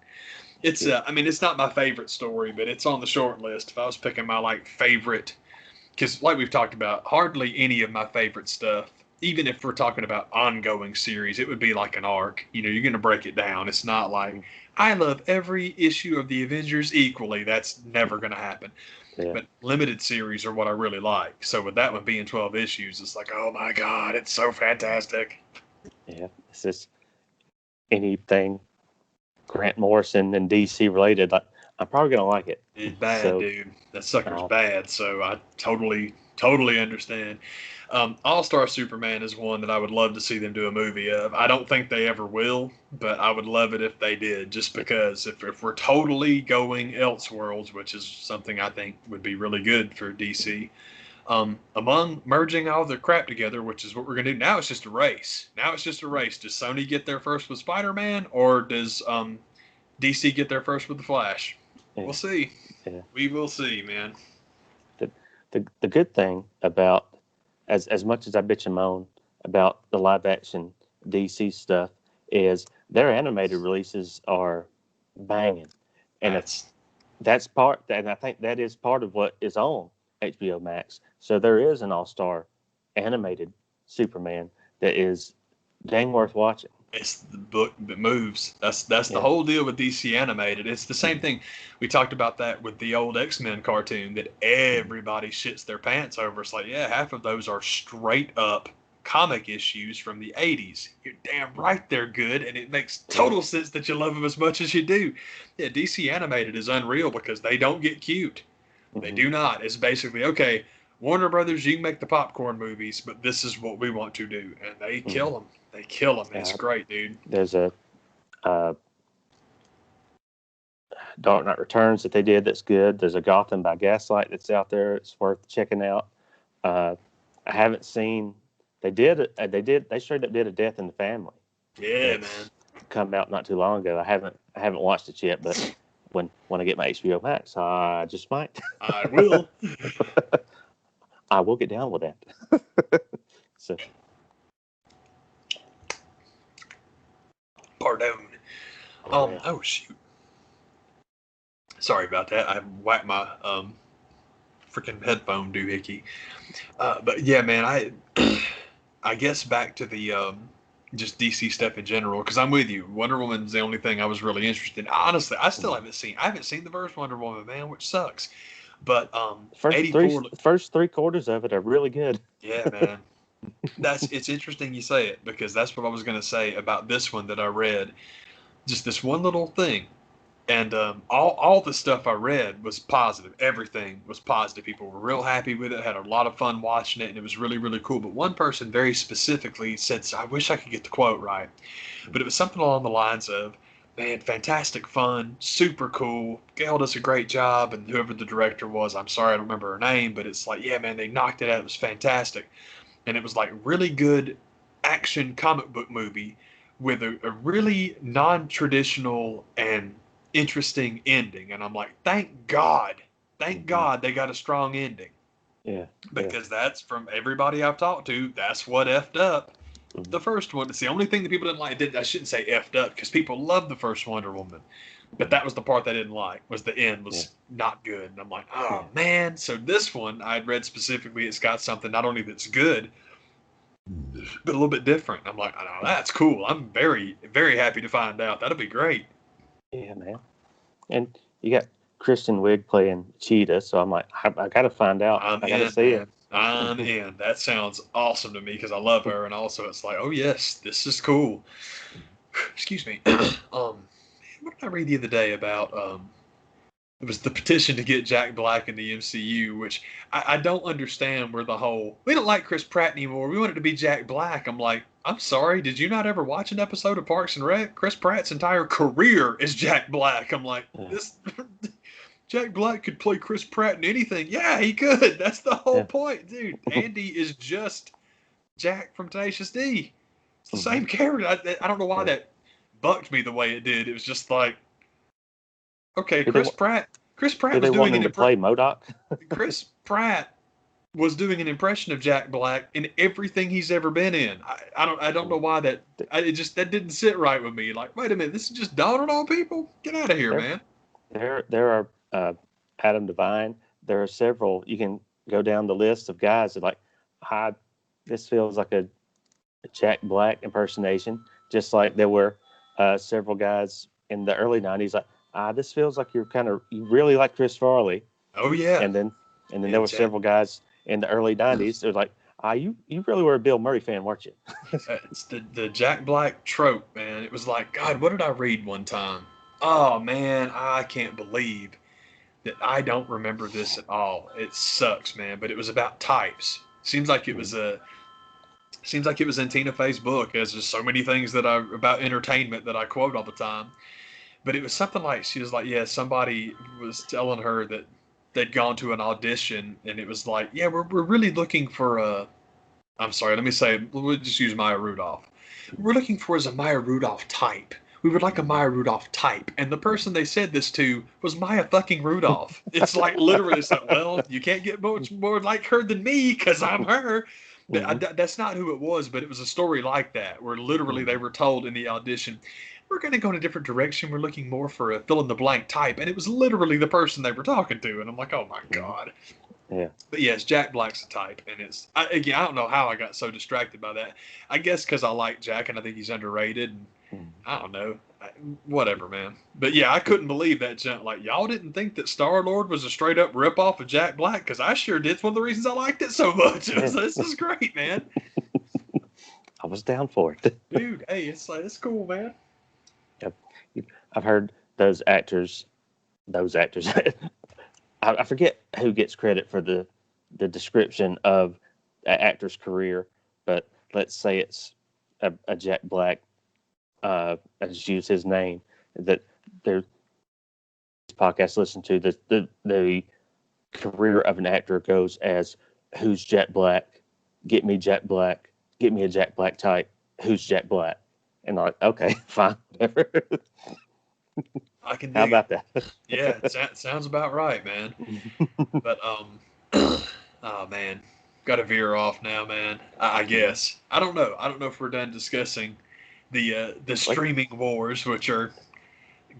It's Yeah, I mean, it's not my favorite story, but it's on the short list. If I was picking my like favorite, because like we've talked about, hardly any of my favorite stuff, even if we're talking about ongoing series, it would be like an arc. You're going to break it down. It's not like I love every issue of the Avengers equally. That's never going to happen. yeah, But limited series are what I really like. So with that one being 12 issues, it's like, oh my god, it's so fantastic. yeah. It's just anything Grant Morrison and DC related. Like, I'm probably gonna like it. It's bad, So, dude. That sucker's uh, bad. So I totally understand. All Star Superman is one that I would love to see them do a movie of. I don't think they ever will, but I would love it if they did, just because if we're totally going Elseworlds, which is something I think would be really good for DC, among merging all their crap together, which is what we're going to do, now it's just a race. Now it's just a race. Does Sony get there first with Spider Man, or does DC get there first with The Flash? We'll yeah, see. yeah. We will see, man. The good thing about as much as I bitch and moan about the live action DC stuff is their animated releases are banging, and if That's that's part, and I think that is part of what is on HBO Max. So there is an all star animated Superman that is dang worth watching. it's the book that moves. That's the Yeah. whole deal with DC animated. It's the same Mhm. thing. We talked about that with the old X-Men cartoon that everybody shits their pants over. It's like, yeah, half of those are straight up comic issues from the 80s. You're damn right they're good, and it makes Yeah. total sense that you love them as much as you do. Yeah, DC animated is unreal because they don't get cute. They Hmm. do not. It's basically, okay, Warner Brothers, you can make the popcorn movies, but this is what we want to do, and they Hmm. kill them. They kill them. It's Uh, great, dude. there's a uh, Dark Knight Returns that they did that's good. There's a Gotham by Gaslight that's out there. It's worth checking out. Uh, I haven't seen. They straight up did a Death in the Family Yeah, man. that's come out not too long ago. I haven't watched it yet, but when I get my HBO Max, I just might. I will. I will get down with that. So, Pardon. oh yeah. Oh shoot. Sorry about that. I whacked my freaking headphone doohickey. But yeah, man. I guess back to the just DC stuff in general because I'm with you. Wonder Woman's the only thing I was really interested in. Honestly, I still Mhm. haven't seen. I haven't seen the first Wonder Woman, man, which sucks. But First three 84. first three quarters of it are really good. Yeah, man. It's interesting you say it because that's what I was going to say about this one that I read. Just this one little thing, and all the stuff I read was positive. Everything was positive. People were real happy with it. Had a lot of fun watching it, and it was really really cool. But one person very specifically said, "I wish I could get the quote right," but it was something along the lines of, "Man, fantastic fun, super cool. Gail does a great job, and whoever the director was, I'm sorry I don't remember her name, but it's like, yeah, man, they knocked it out. It was fantastic." And it was like really good action comic book movie with a really non-traditional and interesting ending. And I'm like, thank Hmm. God they got a strong ending Yeah, yeah. because that's from everybody I've talked to. That's what effed up Mhm. the first one. It's the only thing that people didn't like. I shouldn't say effed up because people loved the first Wonder Woman. But that was the part they didn't like, was the end Yeah, was not good. And I'm like, oh yeah. man. So this one I had read specifically, it's got something not only that's good, but a little bit different. I'm like, oh, that's cool. I'm very, very happy to find out. That'll be great. Yeah, man. And you got Kristen Wiig playing Cheetah, so I'm like, I got to find out. I got to see it. I'm in. That sounds awesome to me because I love her, and also it's like, oh yes, this is cool. Excuse me. What did I read the other day about? It was the petition to get Jack Black in the MCU, which I don't understand. Where the whole we don't like Chris Pratt anymore. We want it to be Jack Black. I'm like, I'm sorry. Did you not ever watch an episode of Parks and Rec? Chris Pratt's entire career is Jack Black. I'm like, this. Jack Black could play Chris Pratt in anything. Yeah, he could. That's the whole point, dude. Andy is just Jack from Tenacious D. It's the same character. I don't know why that bucked me the way it did. It was just like, okay, Chris Pratt was doing an play MODOK. Chris Pratt was doing an impression of Jack Black in everything he's ever been in. I don't know why that didn't sit right with me. Like, wait a minute, this is just dawning on people. Get out of here, man. There are Adam Devine. There are several. You can go down the list of guys that like, hi, this feels like a Jack Black impersonation. Just like there were several guys in the early '90s like, this feels like you really like Chris Farley. Oh yeah. And then there were several guys in the early '90s. They're like, you really were a Bill Murray fan, weren't you? It's the Jack Black trope, man. It was like, God, what did I read one time? Oh man, I can't believe that I don't remember this at all. It sucks, man. But it was about types. Seems like it was in Tina Fey's book. There's just so many things about entertainment that I quote all the time. But it was something like, she was like, yeah, somebody was telling her that they'd gone to an audition, and it was like, yeah, we're really looking for I'm sorry, let me say, we'll just use Maya Rudolph. We're looking for is a Maya Rudolph type. We would like a Maya Rudolph type. And the person they said this to was Maya fucking Rudolph. It's like, literally, it's like, well, you can't get much more like her than me because I'm her. That's not who it was, but it was a story like that, where literally they were told in the audition, we're going to go in a different direction. We're looking more for a fill-in-the-blank type. And it was literally the person they were talking to. And I'm like, oh, my God. Yeah. But yes, Jack Black's a type. And I don't know how I got so distracted by that. I guess because I like Jack and I think he's underrated. And I don't know. Whatever, man. But yeah, I couldn't believe that jump. Like, y'all didn't think that Star-Lord was a straight-up rip-off of Jack Black? Because I sure did. It's one of the reasons I liked it so much. This is great, man. I was down for it. Dude, hey, it's cool, man. Yep. I've heard those actors. I forget who gets credit for the description of an actor's career, but let's say it's a Jack Black. I just use his name. That their podcast listen to the career of an actor goes as who's Jack Black? Get me Jack Black. Get me a Jack Black type. Who's Jack Black? And I'm like, okay, fine, whatever. I can. How about that? Yeah, sounds about right, man. But oh man, got to veer off now, man. I guess I don't know. I don't know if we're done discussing the streaming wars, which are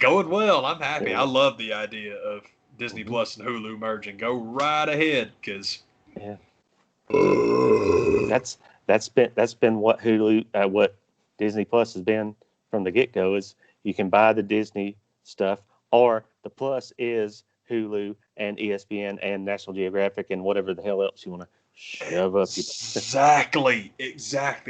going well. I'm happy. Yeah. I love the idea of Disney Plus and Hulu merging. Go right ahead, because that's been what Hulu what Disney Plus has been from the get-go. Is you can buy the Disney stuff, or the Plus is Hulu and ESPN and National Geographic and whatever the hell else you want to shove up. Exactly.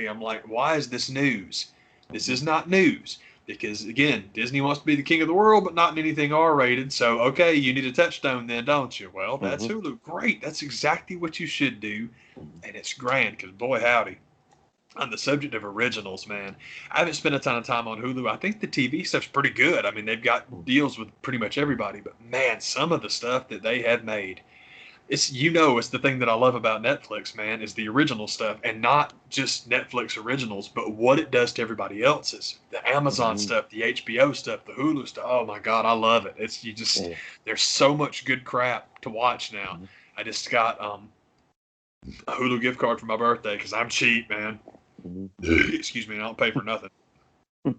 I'm like, why is this news? This is not news. Because, again, Disney wants to be the king of the world, but not in anything R-rated. So, okay, you need a touchstone then, don't you? Well, that's Hulu. Great. That's exactly what you should do. And it's grand because, boy, howdy. On the subject of originals, man, I haven't spent a ton of time on Hulu. I think the TV stuff's pretty good. I mean, they've got deals with pretty much everybody. But, man, some of the stuff that they have made, it's the thing that I love about Netflix, man, is the original stuff, and not just Netflix originals, but what it does to everybody else's. The Amazon stuff, the HBO stuff, the Hulu stuff. Oh my God, I love it. There's so much good crap to watch now. I just got a Hulu gift card for my birthday because I'm cheap, man. Excuse me, I don't pay for nothing.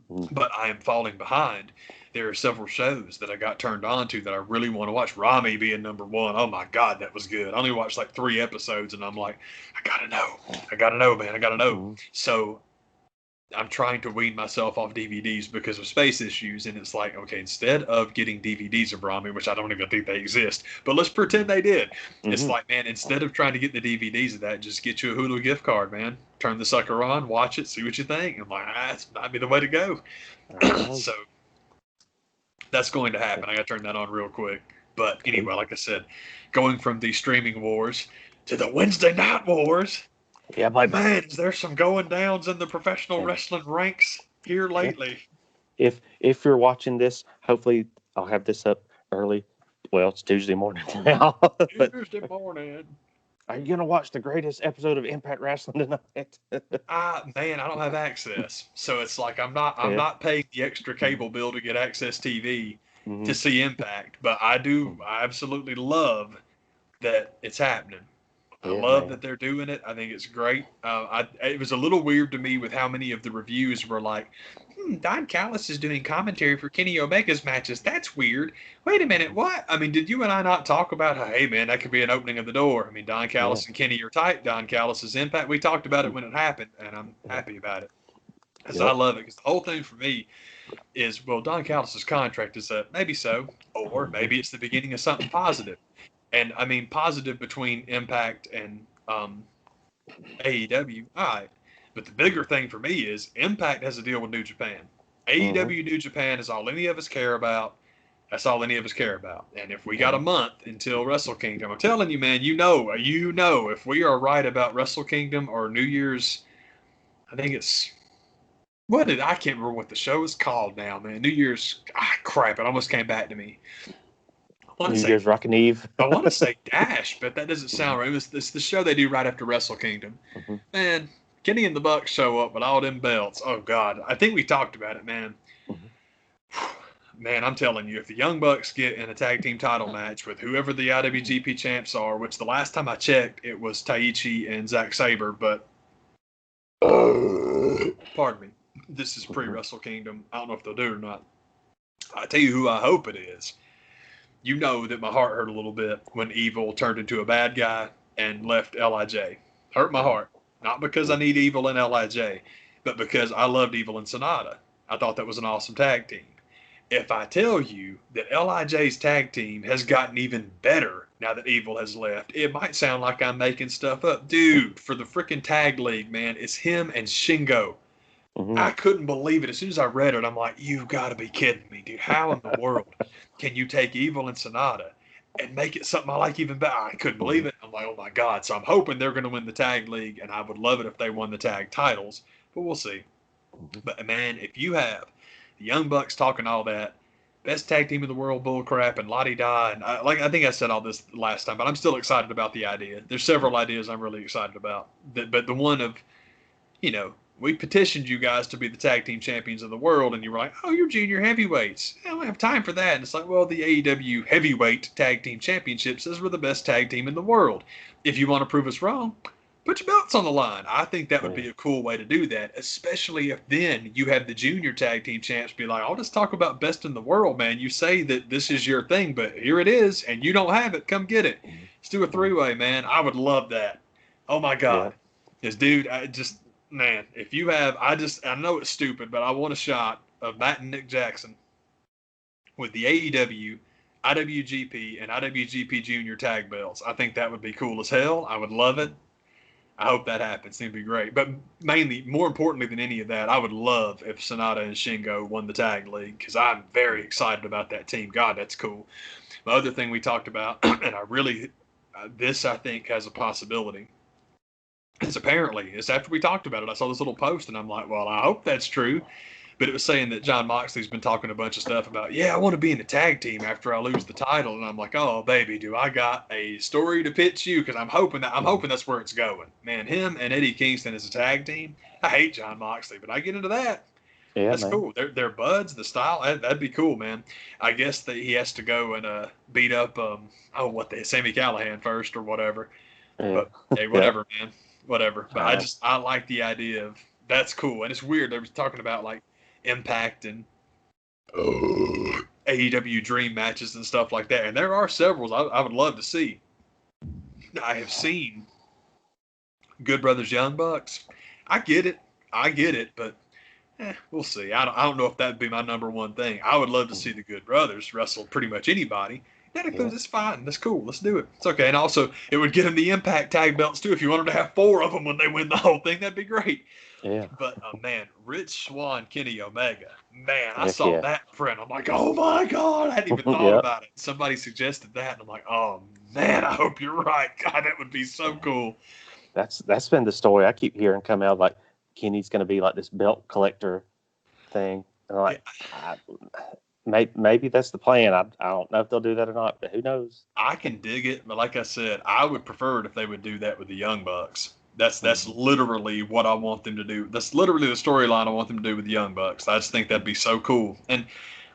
But I am falling behind. There are several shows that I got turned on to that I really want to watch. Rami being number one. Oh my God, that was good. I only watched like 3 episodes and I'm like, I gotta know, man, I gotta know. So I'm trying to wean myself off DVDs because of space issues, and it's like, okay, instead of getting DVDs of Rami, which I don't even think they exist, but let's pretend they did. It's like, man, instead of trying to get the DVDs of that, just get you a Hulu gift card, man. Turn the sucker on, watch it, see what you think. I'm like, that might be the way to go. So that's going to happen. I got to turn that on real quick. But anyway, like I said, going from the streaming wars to the Wednesday night wars. Yeah, man, is there some going downs in the professional wrestling ranks here lately? If you're watching this, hopefully I'll have this up early. Well, it's Tuesday morning now. Tuesday morning. Are you gonna watch the greatest episode of Impact Wrestling tonight? Man, I don't have access, so it's like I'm not paying the extra cable bill to get access TV to see Impact, but I absolutely love that it's happening. I love that they're doing it. I think it's great. It was a little weird to me with how many of the reviews were like, Don Callis is doing commentary for Kenny Omega's matches. That's weird. Wait a minute, what? I mean, did you and I not talk about how, hey, man, that could be an opening of the door? I mean, Don Callis and Kenny are tight. Don Callis' Impact. We talked about it when it happened, and I'm happy about it. Because I love it. Because the whole thing for me is, well, Don Callis' contract is up. Maybe so. Or maybe it's the beginning of something positive. And, I mean, positive between Impact and AEW, all right. But the bigger thing for me is Impact has a deal with New Japan. AEW New Japan is all any of us care about. That's all any of us care about. And if we got a month until Wrestle Kingdom, I'm telling you, man, you know, if we are right about Wrestle Kingdom or New Year's, I think it's, I can't remember what the show is called now, man. New Year's, crap, it almost came back to me. New Year's Rockin' Eve. I want to say Dash, but that doesn't sound right. It's the show they do right after Wrestle Kingdom. Man, Kenny and the Bucks show up with all them belts. Oh, God. I think we talked about it, man. Man, I'm telling you, if the Young Bucks get in a tag team title match with whoever the IWGP champs are, which the last time I checked, it was Taichi and Zack Sabre, but pardon me. This is pre-Wrestle Kingdom. I don't know if they'll do it or not. I tell you who I hope it is. You know that my heart hurt a little bit when Evil turned into a bad guy and left LIJ. Hurt my heart. Not because I need Evil in LIJ, but because I loved Evil and Sonata. I thought that was an awesome tag team. If I tell you that LIJ's tag team has gotten even better now that Evil has left, it might sound like I'm making stuff up. Dude, for the freaking tag league, man, it's him and Shingo. I couldn't believe it. As soon as I read it, I'm like, you've got to be kidding me, dude. How in the world can you take Evil and Sonata and make it something I like even better? I couldn't believe it. I'm like, oh, my God. So I'm hoping they're going to win the tag league, and I would love it if they won the tag titles, but we'll see. But, man, if you have the Young Bucks talking all that, best tag team in the world bullcrap and la-di-da, and I think I said all this last time, but I'm still excited about the idea. There's several ideas I'm really excited about, but the one of, you know, we petitioned you guys to be the tag team champions of the world, and you were like, oh, you're junior heavyweights. I don't have time for that. And it's like, well, the AEW heavyweight tag team championship says we're the best tag team in the world. If you want to prove us wrong, put your belts on the line. I think that would be a cool way to do that, especially if then you have the junior tag team champs be like, I'll just talk about best in the world, man. You say that this is your thing, but here it is, and you don't have it. Come get it. Let's do a three-way, man. I would love that. Oh, my God. This dude, man, if you have, I know it's stupid, but I want a shot of Matt and Nick Jackson with the AEW, IWGP, and IWGP Junior tag belts. I think that would be cool as hell. I would love it. I hope that happens. It'd be great. But mainly, more importantly than any of that, I would love if Sonata and Shingo won the tag league because I'm very excited about that team. God, that's cool. The other thing we talked about, and this I think has a possibility. It's after we talked about it, I saw this little post, and I'm like, well, I hope that's true. But it was saying that John Moxley's been talking a bunch of stuff about, I want to be in a tag team after I lose the title. And I'm like, oh, baby, do I got a story to pitch you? Because I'm hoping that's where it's going. Man, him and Eddie Kingston as a tag team. I hate John Moxley, but I get into that. Yeah, that's cool. They're buds. The style, that'd be cool, man. I guess that he has to go and beat up, Sami Callihan first or whatever. Yeah. But hey, whatever, man. Whatever. But I like the idea of that's cool. And it's weird. They were talking about like Impact and AEW Dream matches and stuff like that. And there are several I would love to see. I have seen Good Brothers Young Bucks. I get it. But We'll see. I don't know if that'd be my number one thing. I would love to see the Good Brothers wrestle pretty much anybody. That includes, Yeah. it's fine. That's cool. Let's do it. It's okay. And also, it would get them the Impact tag belts too. If you wanted to have 4 of them when they win the whole thing, that'd be great. Yeah. But man, Rich Swann, Kenny Omega, man, I Heck saw yeah. that print. I'm like, oh my god, I hadn't even thought Yep. about it. Somebody suggested that, and I'm like, oh man, I hope you're right. God, that would be so cool. That's been the story I keep hearing come out, like Kenny's going to be like this belt collector thing. And I'm like, maybe that's the plan. I don't know if they'll do that or not, but who knows? I can dig it, but like I said, I would prefer it if they would do that with the Young Bucks. That's literally what I want them to do. That's literally the storyline I want them to do with the Young Bucks. I just think that'd be so cool. And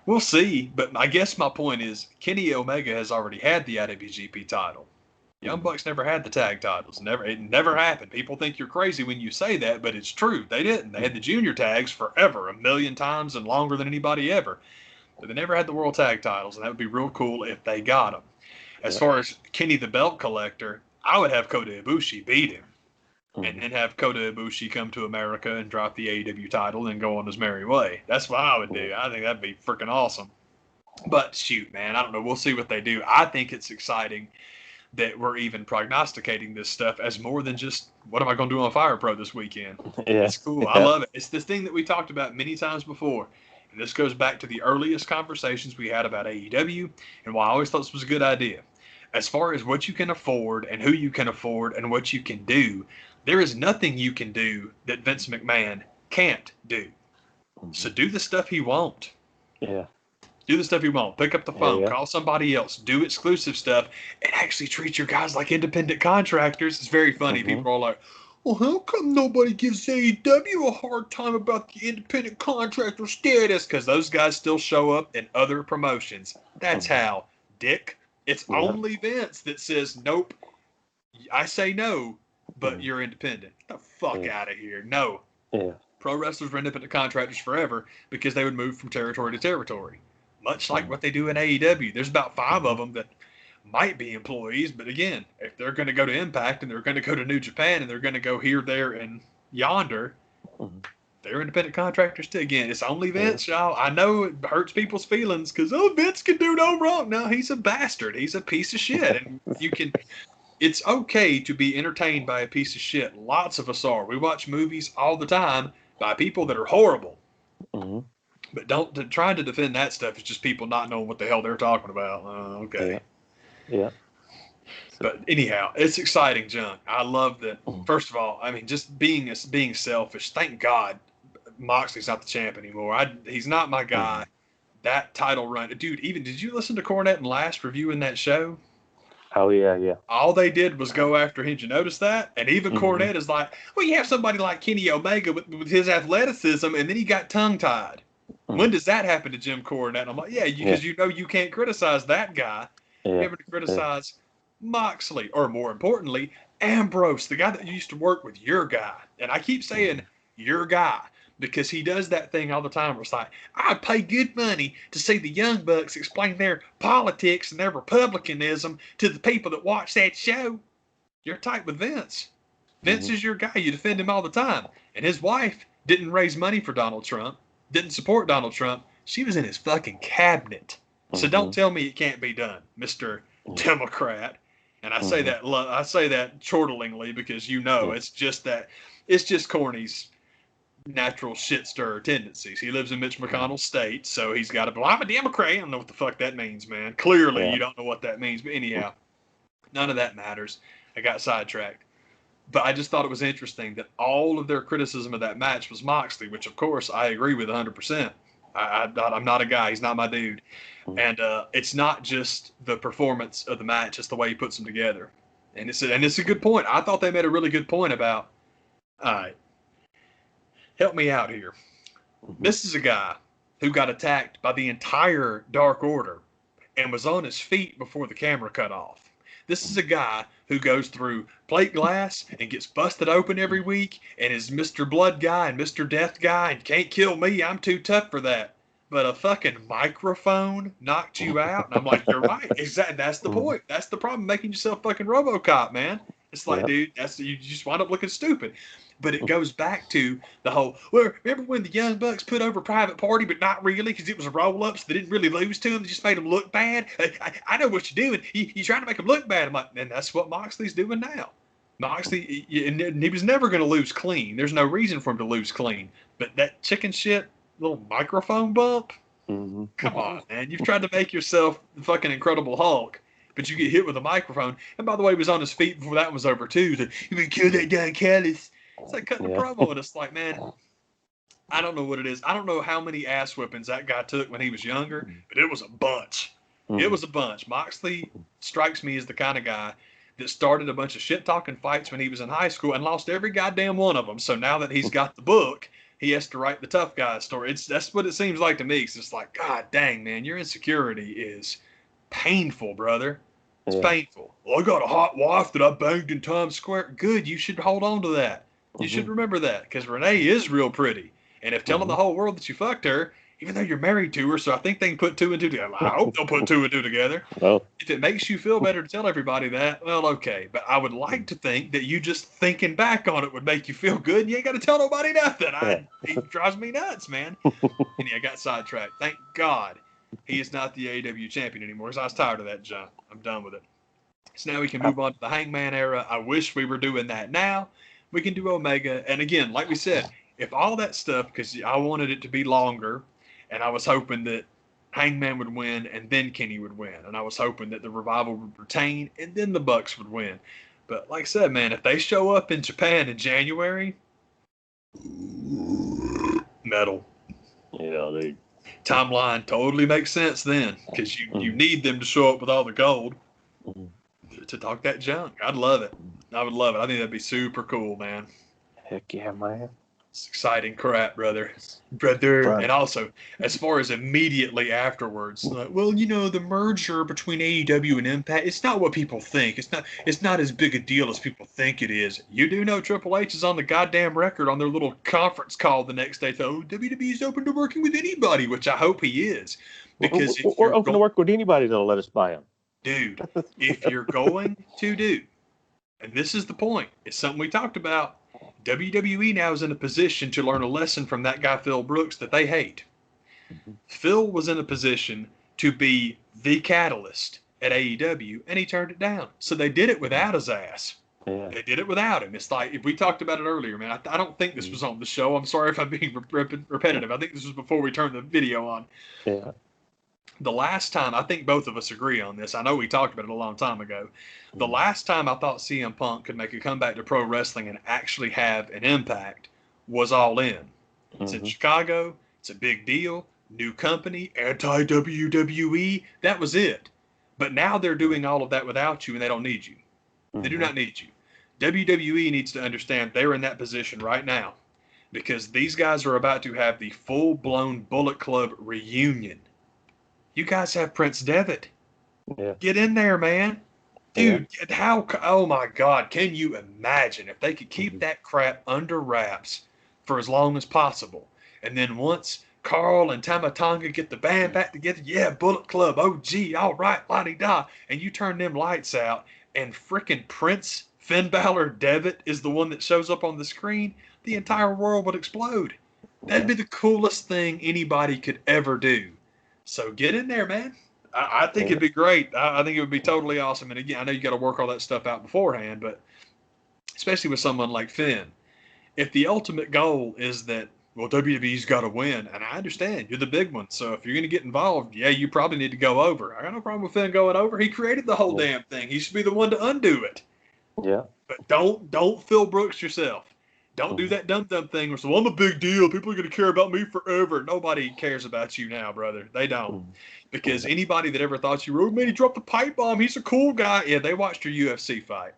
we'll see, but I guess my point is Kenny Omega has already had the IWGP title. Young Bucks never had the tag titles. It never happened. People think you're crazy when you say that, but it's true. They didn't. They had the junior tags forever, a million times and longer than anybody ever. But they never had the world tag titles, and that would be real cool if they got them. As far as Kenny the belt collector, I would have Kota Ibushi beat him, and then have Kota Ibushi come to America and drop the AEW title and go on his merry way. That's what I would do. I think that'd be freaking awesome. But shoot, man, I don't know. We'll see what they do. I think it's exciting that we're even prognosticating this stuff as more than just what am I going to do on Fire Pro this weekend. Yeah. It's cool. I love it. It's this thing that we talked about many times before. And this goes back to the earliest conversations we had about AEW and why I always thought this was a good idea. As far as what you can afford and who you can afford and what you can do, there is nothing you can do that Vince McMahon can't do. So do the stuff he won't. Yeah. Do the stuff you want. Pick up the phone. Yeah. Call somebody else. Do exclusive stuff. And actually treat your guys like independent contractors. It's very funny. People are like, well, how come nobody gives AEW a hard time about the independent contractor status? Because those guys still show up in other promotions. That's how, Dick. It's only Vince that says, nope, I say no, but you're independent. Get the fuck out of here. No. Yeah. Pro wrestlers were independent contractors forever because they would move from territory to territory. Much like what they do in AEW. There's about 5 of them that might be employees, but again, if they're going to go to Impact and they're going to go to New Japan and they're going to go here, there, and yonder, they're independent contractors too. Again, it's only Vince, y'all. I know it hurts people's feelings because, oh, Vince can do no wrong. No, he's a bastard. He's a piece of shit. And it's okay to be entertained by a piece of shit. Lots of us are. We watch movies all the time by people that are horrible. But trying to defend that stuff is just people not knowing what the hell they're talking about. Okay. Yeah. But anyhow, it's exciting junk. I love that. First of all, I mean, just being selfish. Thank God Moxley's not the champ anymore. He's not my guy. That title run. Dude, did you listen to Cornette and Last reviewing that show? Oh, yeah. All they did was go after him. Did you notice that? And even Cornette is like, well, you have somebody like Kenny Omega with his athleticism, and then he got tongue-tied. When does that happen to Jim Cornette? And I'm like, because you know you can't criticize that guy. You're able to criticize Moxley, or more importantly, Ambrose, the guy that used to work with your guy. And I keep saying your guy because he does that thing all the time where it's like, I'd pay good money to see the Young Bucks explain their politics and their republicanism to the people that watch that show. You're tight with Vince. Vince is your guy. You defend him all the time. And his wife didn't raise money for Donald Trump. Didn't support Donald Trump. She was in his fucking cabinet. So don't tell me it can't be done, Mr. Democrat. And I say that chortlingly because it's just Corny's natural shit stir tendencies. He lives in Mitch McConnell's state, so he's got to. Well, I'm a Democrat. I don't know what the fuck that means, man. Clearly, you don't know what that means. But anyhow, none of that matters. I got sidetracked. But I just thought it was interesting that all of their criticism of that match was Moxley, which, of course, I agree with 100%. I'm not a guy. He's not my dude. And it's not just the performance of the match. It's the way he puts them together. And it's a good point. I thought they made a really good point about, all right, help me out here. This is a guy who got attacked by the entire Dark Order and was on his feet before the camera cut off. This is a guy who goes through plate glass and gets busted open every week and is Mr. Blood guy and Mr. Death guy and can't kill me. I'm too tough for that. But a fucking microphone knocked you out. And I'm like, you're right. Exactly. That's the point. That's the problem. Making yourself fucking RoboCop, man. It's like, dude, you just wind up looking stupid. But it goes back to the whole, well, remember when the Young Bucks put over Private Party, but not really, because it was a roll-up, so they didn't really lose to him. They just made him look bad. I know what you're doing. You're trying to make him look bad. I'm like, and that's what Moxley's doing now. Moxley, and he was never going to lose clean. There's no reason for him to lose clean. But that chicken shit little microphone bump, come on, man. You've tried to make yourself the fucking Incredible Hulk, but you get hit with a microphone. And by the way, he was on his feet before that was over, too. You mean kill that Don Callis? It's like cutting a promo, and it's like, man, I don't know what it is. I don't know how many ass whippings that guy took when he was younger, but it was a bunch. It was a bunch. Moxley strikes me as the kind of guy that started a bunch of shit-talking fights when he was in high school and lost every goddamn one of them. So now that he's got the book, he has to write the tough guy story. That's what it seems like to me. It's just like, God dang, man, your insecurity is painful, brother. It's painful. Well, I got a hot wife that I banged in Times Square. Good, you should hold on to that. You should remember that, because Renee is real pretty. And if telling the whole world that you fucked her, even though you're married to her, so I think they can put two and two together. I hope they'll put two and two together. Well, if it makes you feel better to tell everybody that, well, okay. But I would like to think that you just thinking back on it would make you feel good, and you ain't got to tell nobody nothing. It drives me nuts, man. And I got sidetracked. Thank God he is not the AEW champion anymore, because I was tired of that junk. I'm done with it. So now we can move on to the Hangman era. I wish we were doing that now. We can do Omega. And again, like we said, if all that stuff, because I wanted it to be longer, and I was hoping that Hangman would win and then Kenny would win. And I was hoping that the Revival would retain and then the Bucks would win. But like I said, man, if they show up in Japan in January, metal. Yeah, dude. Timeline totally makes sense then, because you need them to show up with all the gold to talk that junk. I'd love it. I would love it. I think that'd be super cool, man. Heck yeah, man. It's exciting crap, brother. And also, as far as immediately afterwards, like, well, you know, the merger between AEW and Impact, it's not what people think. It's not as big a deal as people think it is. You do know Triple H is on the goddamn record on their little conference call the next day. So WWE's open to working with anybody, which I hope he is. Because we're open to work with anybody that'll let us buy them. Dude, if you're going to do, and this is the point, it's something we talked about, WWE now is in a position to learn a lesson from that guy Phil Brooks that they hate. Phil was in a position to be the catalyst at AEW, and he turned it down. So they did it without his ass. Yeah. They did it without him. It's like, if we talked about it earlier, man, I don't think this was on the show. I'm sorry if I'm being repetitive. I think this was before we turned the video on. Yeah. The last time, I think both of us agree on this. I know we talked about it a long time ago. The last time I thought CM Punk could make a comeback to pro wrestling and actually have an impact was All In. It's in Chicago. It's a big deal. New company, anti-WWE. That was it. But now they're doing all of that without you, and they don't need you. They do not need you. WWE needs to understand they're in that position right now, because these guys are about to have the full-blown Bullet Club reunion. You guys have Prince Devitt. Yeah. Get in there, man. Dude, oh my God, can you imagine if they could keep that crap under wraps for as long as possible? And then once Carl and Tama Tonga get the band back together, yeah, Bullet Club, OG, all right, la-di-da, and you turn them lights out, and frickin' Prince Finn Balor Devitt is the one that shows up on the screen, the entire world would explode. That'd be the coolest thing anybody could ever do. So get in there, man. I think it'd be great. I think it would be totally awesome. And again, I know you got to work all that stuff out beforehand, but especially with someone like Finn, if the ultimate goal is that, well, WWE's got to win, and I understand you're the big one. So if you're going to get involved, yeah, you probably need to go over. I got no problem with Finn going over. He created the whole damn thing. He should be the one to undo it. Yeah. But don't Phil Brooks yourself. Don't do that dumb thing where, so I'm a big deal. People are going to care about me forever. Nobody cares about you now, brother. They don't. Because anybody that ever thought you were, oh, man, he dropped the pipe bomb. He's a cool guy. Yeah, they watched your UFC fight.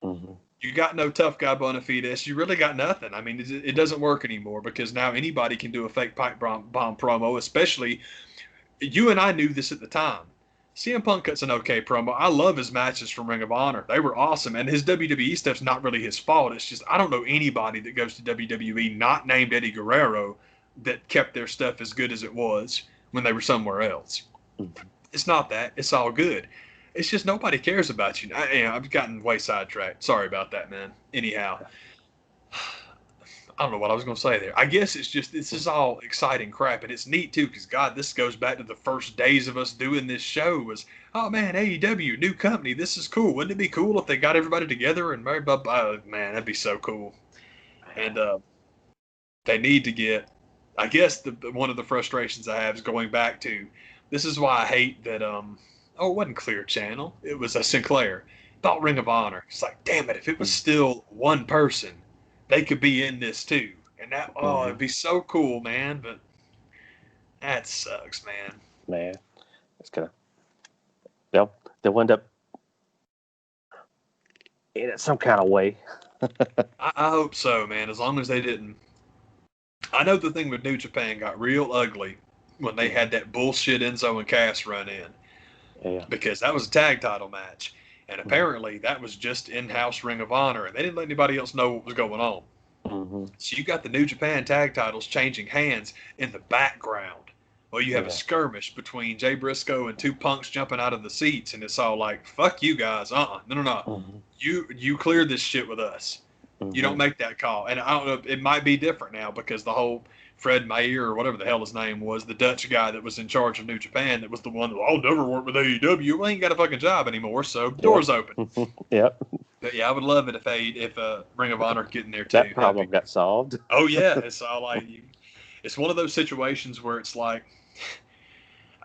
You got no tough guy bona fides. You really got nothing. I mean, it doesn't work anymore, because now anybody can do a fake pipe bomb promo, especially you and I knew this at the time. CM Punk cuts an okay promo. I love his matches from Ring of Honor. They were awesome. And his WWE stuff's not really his fault. It's just, I don't know anybody that goes to WWE not named Eddie Guerrero that kept their stuff as good as it was when they were somewhere else. It's not that. It's all good. It's just nobody cares about you. I've gotten way sidetracked. Sorry about that, man. Anyhow, I don't know what I was going to say there. I guess it's just, this is all exciting crap, and it's neat too, because God, this goes back to the first days of us doing this show. Was, oh man, AEW, new company, this is cool. Wouldn't it be cool if they got everybody together and married? Oh man, that'd be so cool. And they need to get. I guess one of the frustrations I have is going back to. This is why I hate that. Oh, it wasn't Clear Channel. It was a Sinclair. About Ring of Honor. It's like, damn it, if it was still one person, they could be in this too. And that, it'd be so cool, man. But that sucks, man. Man, it's gonna. They'll end up in it some kind of way. I hope so, man. As long as they didn't. I know the thing with New Japan got real ugly when they had that bullshit Enzo and Cass run in. Yeah. Because that was a tag title match. And apparently that was just in-house Ring of Honor, and they didn't let anybody else know what was going on. So you got the New Japan tag titles changing hands in the background. Well, you have a skirmish between Jay Briscoe and two punks jumping out of the seats, and it's all like, fuck you guys. No. You clear this shit with us. You don't make that call. And I don't know, it might be different now because the whole Fred Mayer or whatever the hell his name was, the Dutch guy that was in charge of New Japan, that was the one that, I'll never work with AEW. Well, he ain't got a fucking job anymore, so the door's open. Yep. But yeah, I would love it if Ring of Honor get in there too. That problem got solved. Oh yeah, it's all like, it's one of those situations where it's like,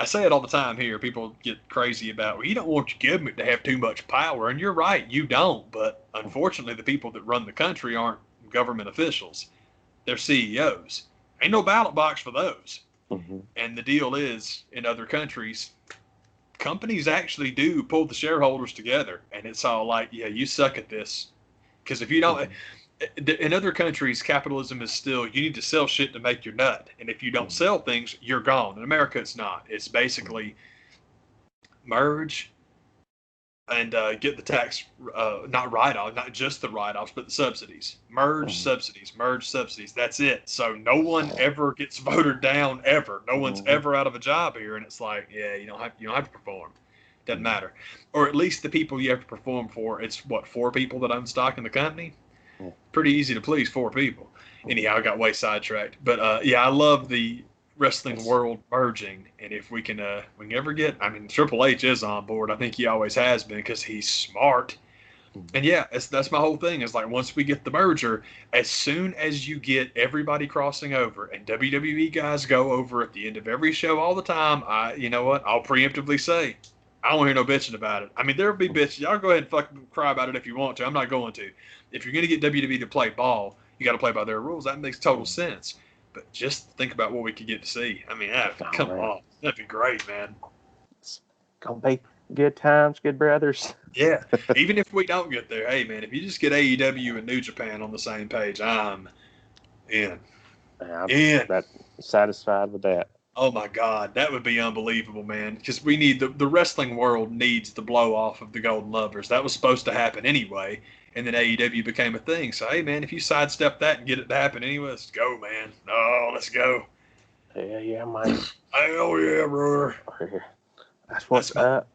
I say it all the time here. People get crazy about, well, you don't want your government to have too much power, and you're right, you don't. But unfortunately, the people that run the country aren't government officials; they're CEOs. Ain't no ballot box for those. And the deal is, in other countries, companies actually do pull the shareholders together, and it's all like, yeah, you suck at this, because if you don't. In other countries, capitalism is still, you need to sell shit to make your nut. And if you don't sell things, you're gone. In America, it's not. It's basically merge and get the tax, not write-off, not just the write-offs, but the subsidies. Merge subsidies. That's it. So no one ever gets voted down, ever. No one's ever out of a job here. And it's like, yeah, you don't have to perform. Doesn't matter. Or at least the people you have to perform for, it's what, 4 people that own stock in the company? Pretty easy to please 4 people. Anyhow, I got way sidetracked. But yeah, I love the wrestling world merging, and if we can ever get, I mean, Triple H is on board. I think he always has been because he's smart. And yeah, that's my whole thing. Is like, once we get the merger, as soon as you get everybody crossing over, and WWE guys go over at the end of every show all the time, you know what? I'll preemptively say, I don't hear no bitching about it. I mean, there'll be bitches. Y'all go ahead and fucking cry about it if you want to. I'm not going to. If you're going to get WWE to play ball, you got to play by their rules. That makes total sense. But just think about what we could get to see. I mean, come on. That'd be great, man. It's going to be good times, good brothers. Yeah. Even if we don't get there, hey, man, if you just get AEW and New Japan on the same page, I'm in. I'm satisfied with that. Oh my God, that would be unbelievable, man. Because we need the wrestling world needs the blow off of the Golden Lovers. That was supposed to happen anyway, and then AEW became a thing. So hey, man, if you sidestep that and get it to happen anyway, let's go, man. Oh, let's go. Yeah, man. Hell yeah, brother. That's what's up.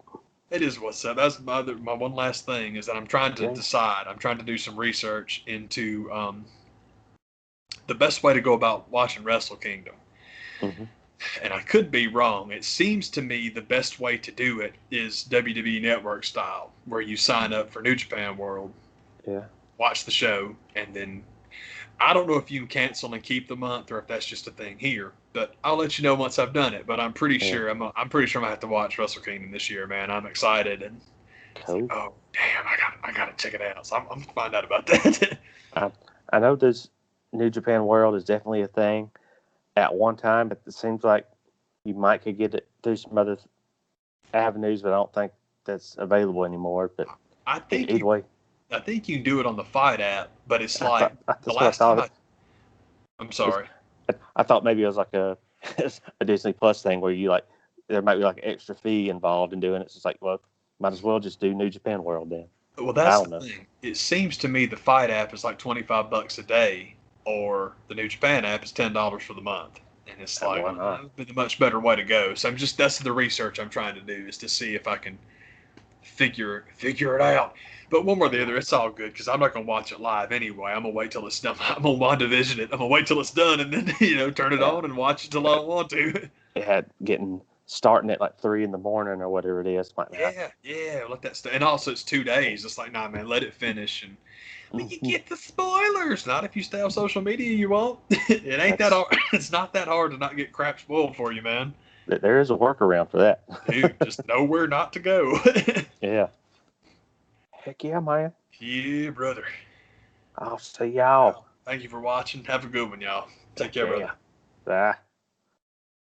It is what's up. That's my one last thing is that I'm trying to decide. I'm trying to do some research into the best way to go about watching Wrestle Kingdom. And I could be wrong. It seems to me the best way to do it is WWE Network style, where you sign up for New Japan World, watch the show, and then I don't know if you can cancel and keep the month or if that's just a thing here. But I'll let you know once I've done it. But I'm pretty sure I'm pretty sure I'm gonna have to watch Wrestle Kingdom this year, man. I'm excited and oh damn, I gotta check it out. So I'm gonna find out about that. I know this New Japan World is definitely a thing at one time, but it seems like you could get it through some other avenues, but I don't think that's available anymore. But I think either way, I think you can do it on the Fight app, but it's like the last time. I'm sorry. I thought maybe it was like a Disney Plus thing where you like there might be like an extra fee involved in doing it. So it's like, well, might as well just do New Japan World then. Well, that's the thing. It seems to me the Fight app is like $25 a day, or the New Japan app is $10 for the month. And it's like, that would be the much better way to go. So that's the research I'm trying to do, is to see if I can figure it out. But one way or the other, it's all good because I'm not gonna watch it live anyway. I'm gonna wait till it's done. I'm gonna WandaVision it. I'm gonna wait till it's done and then turn it Yeah. on and watch it till I want to. It had starting at like 3 in the morning or whatever it is. Like that. Yeah, let that stuff. And also, it's 2 days. It's like, nah, man, let it finish. And but you Mhm. get the spoilers. Not if you stay on social media, you won't. It ain't that hard. It's not that hard to not get crap spoiled for you, man. There is a workaround for that. Dude, just know where not to go. Yeah. Heck yeah, man. Yeah, brother. I'll see y'all. Thank you for watching. Have a good one, y'all. Take care, brother. Bye.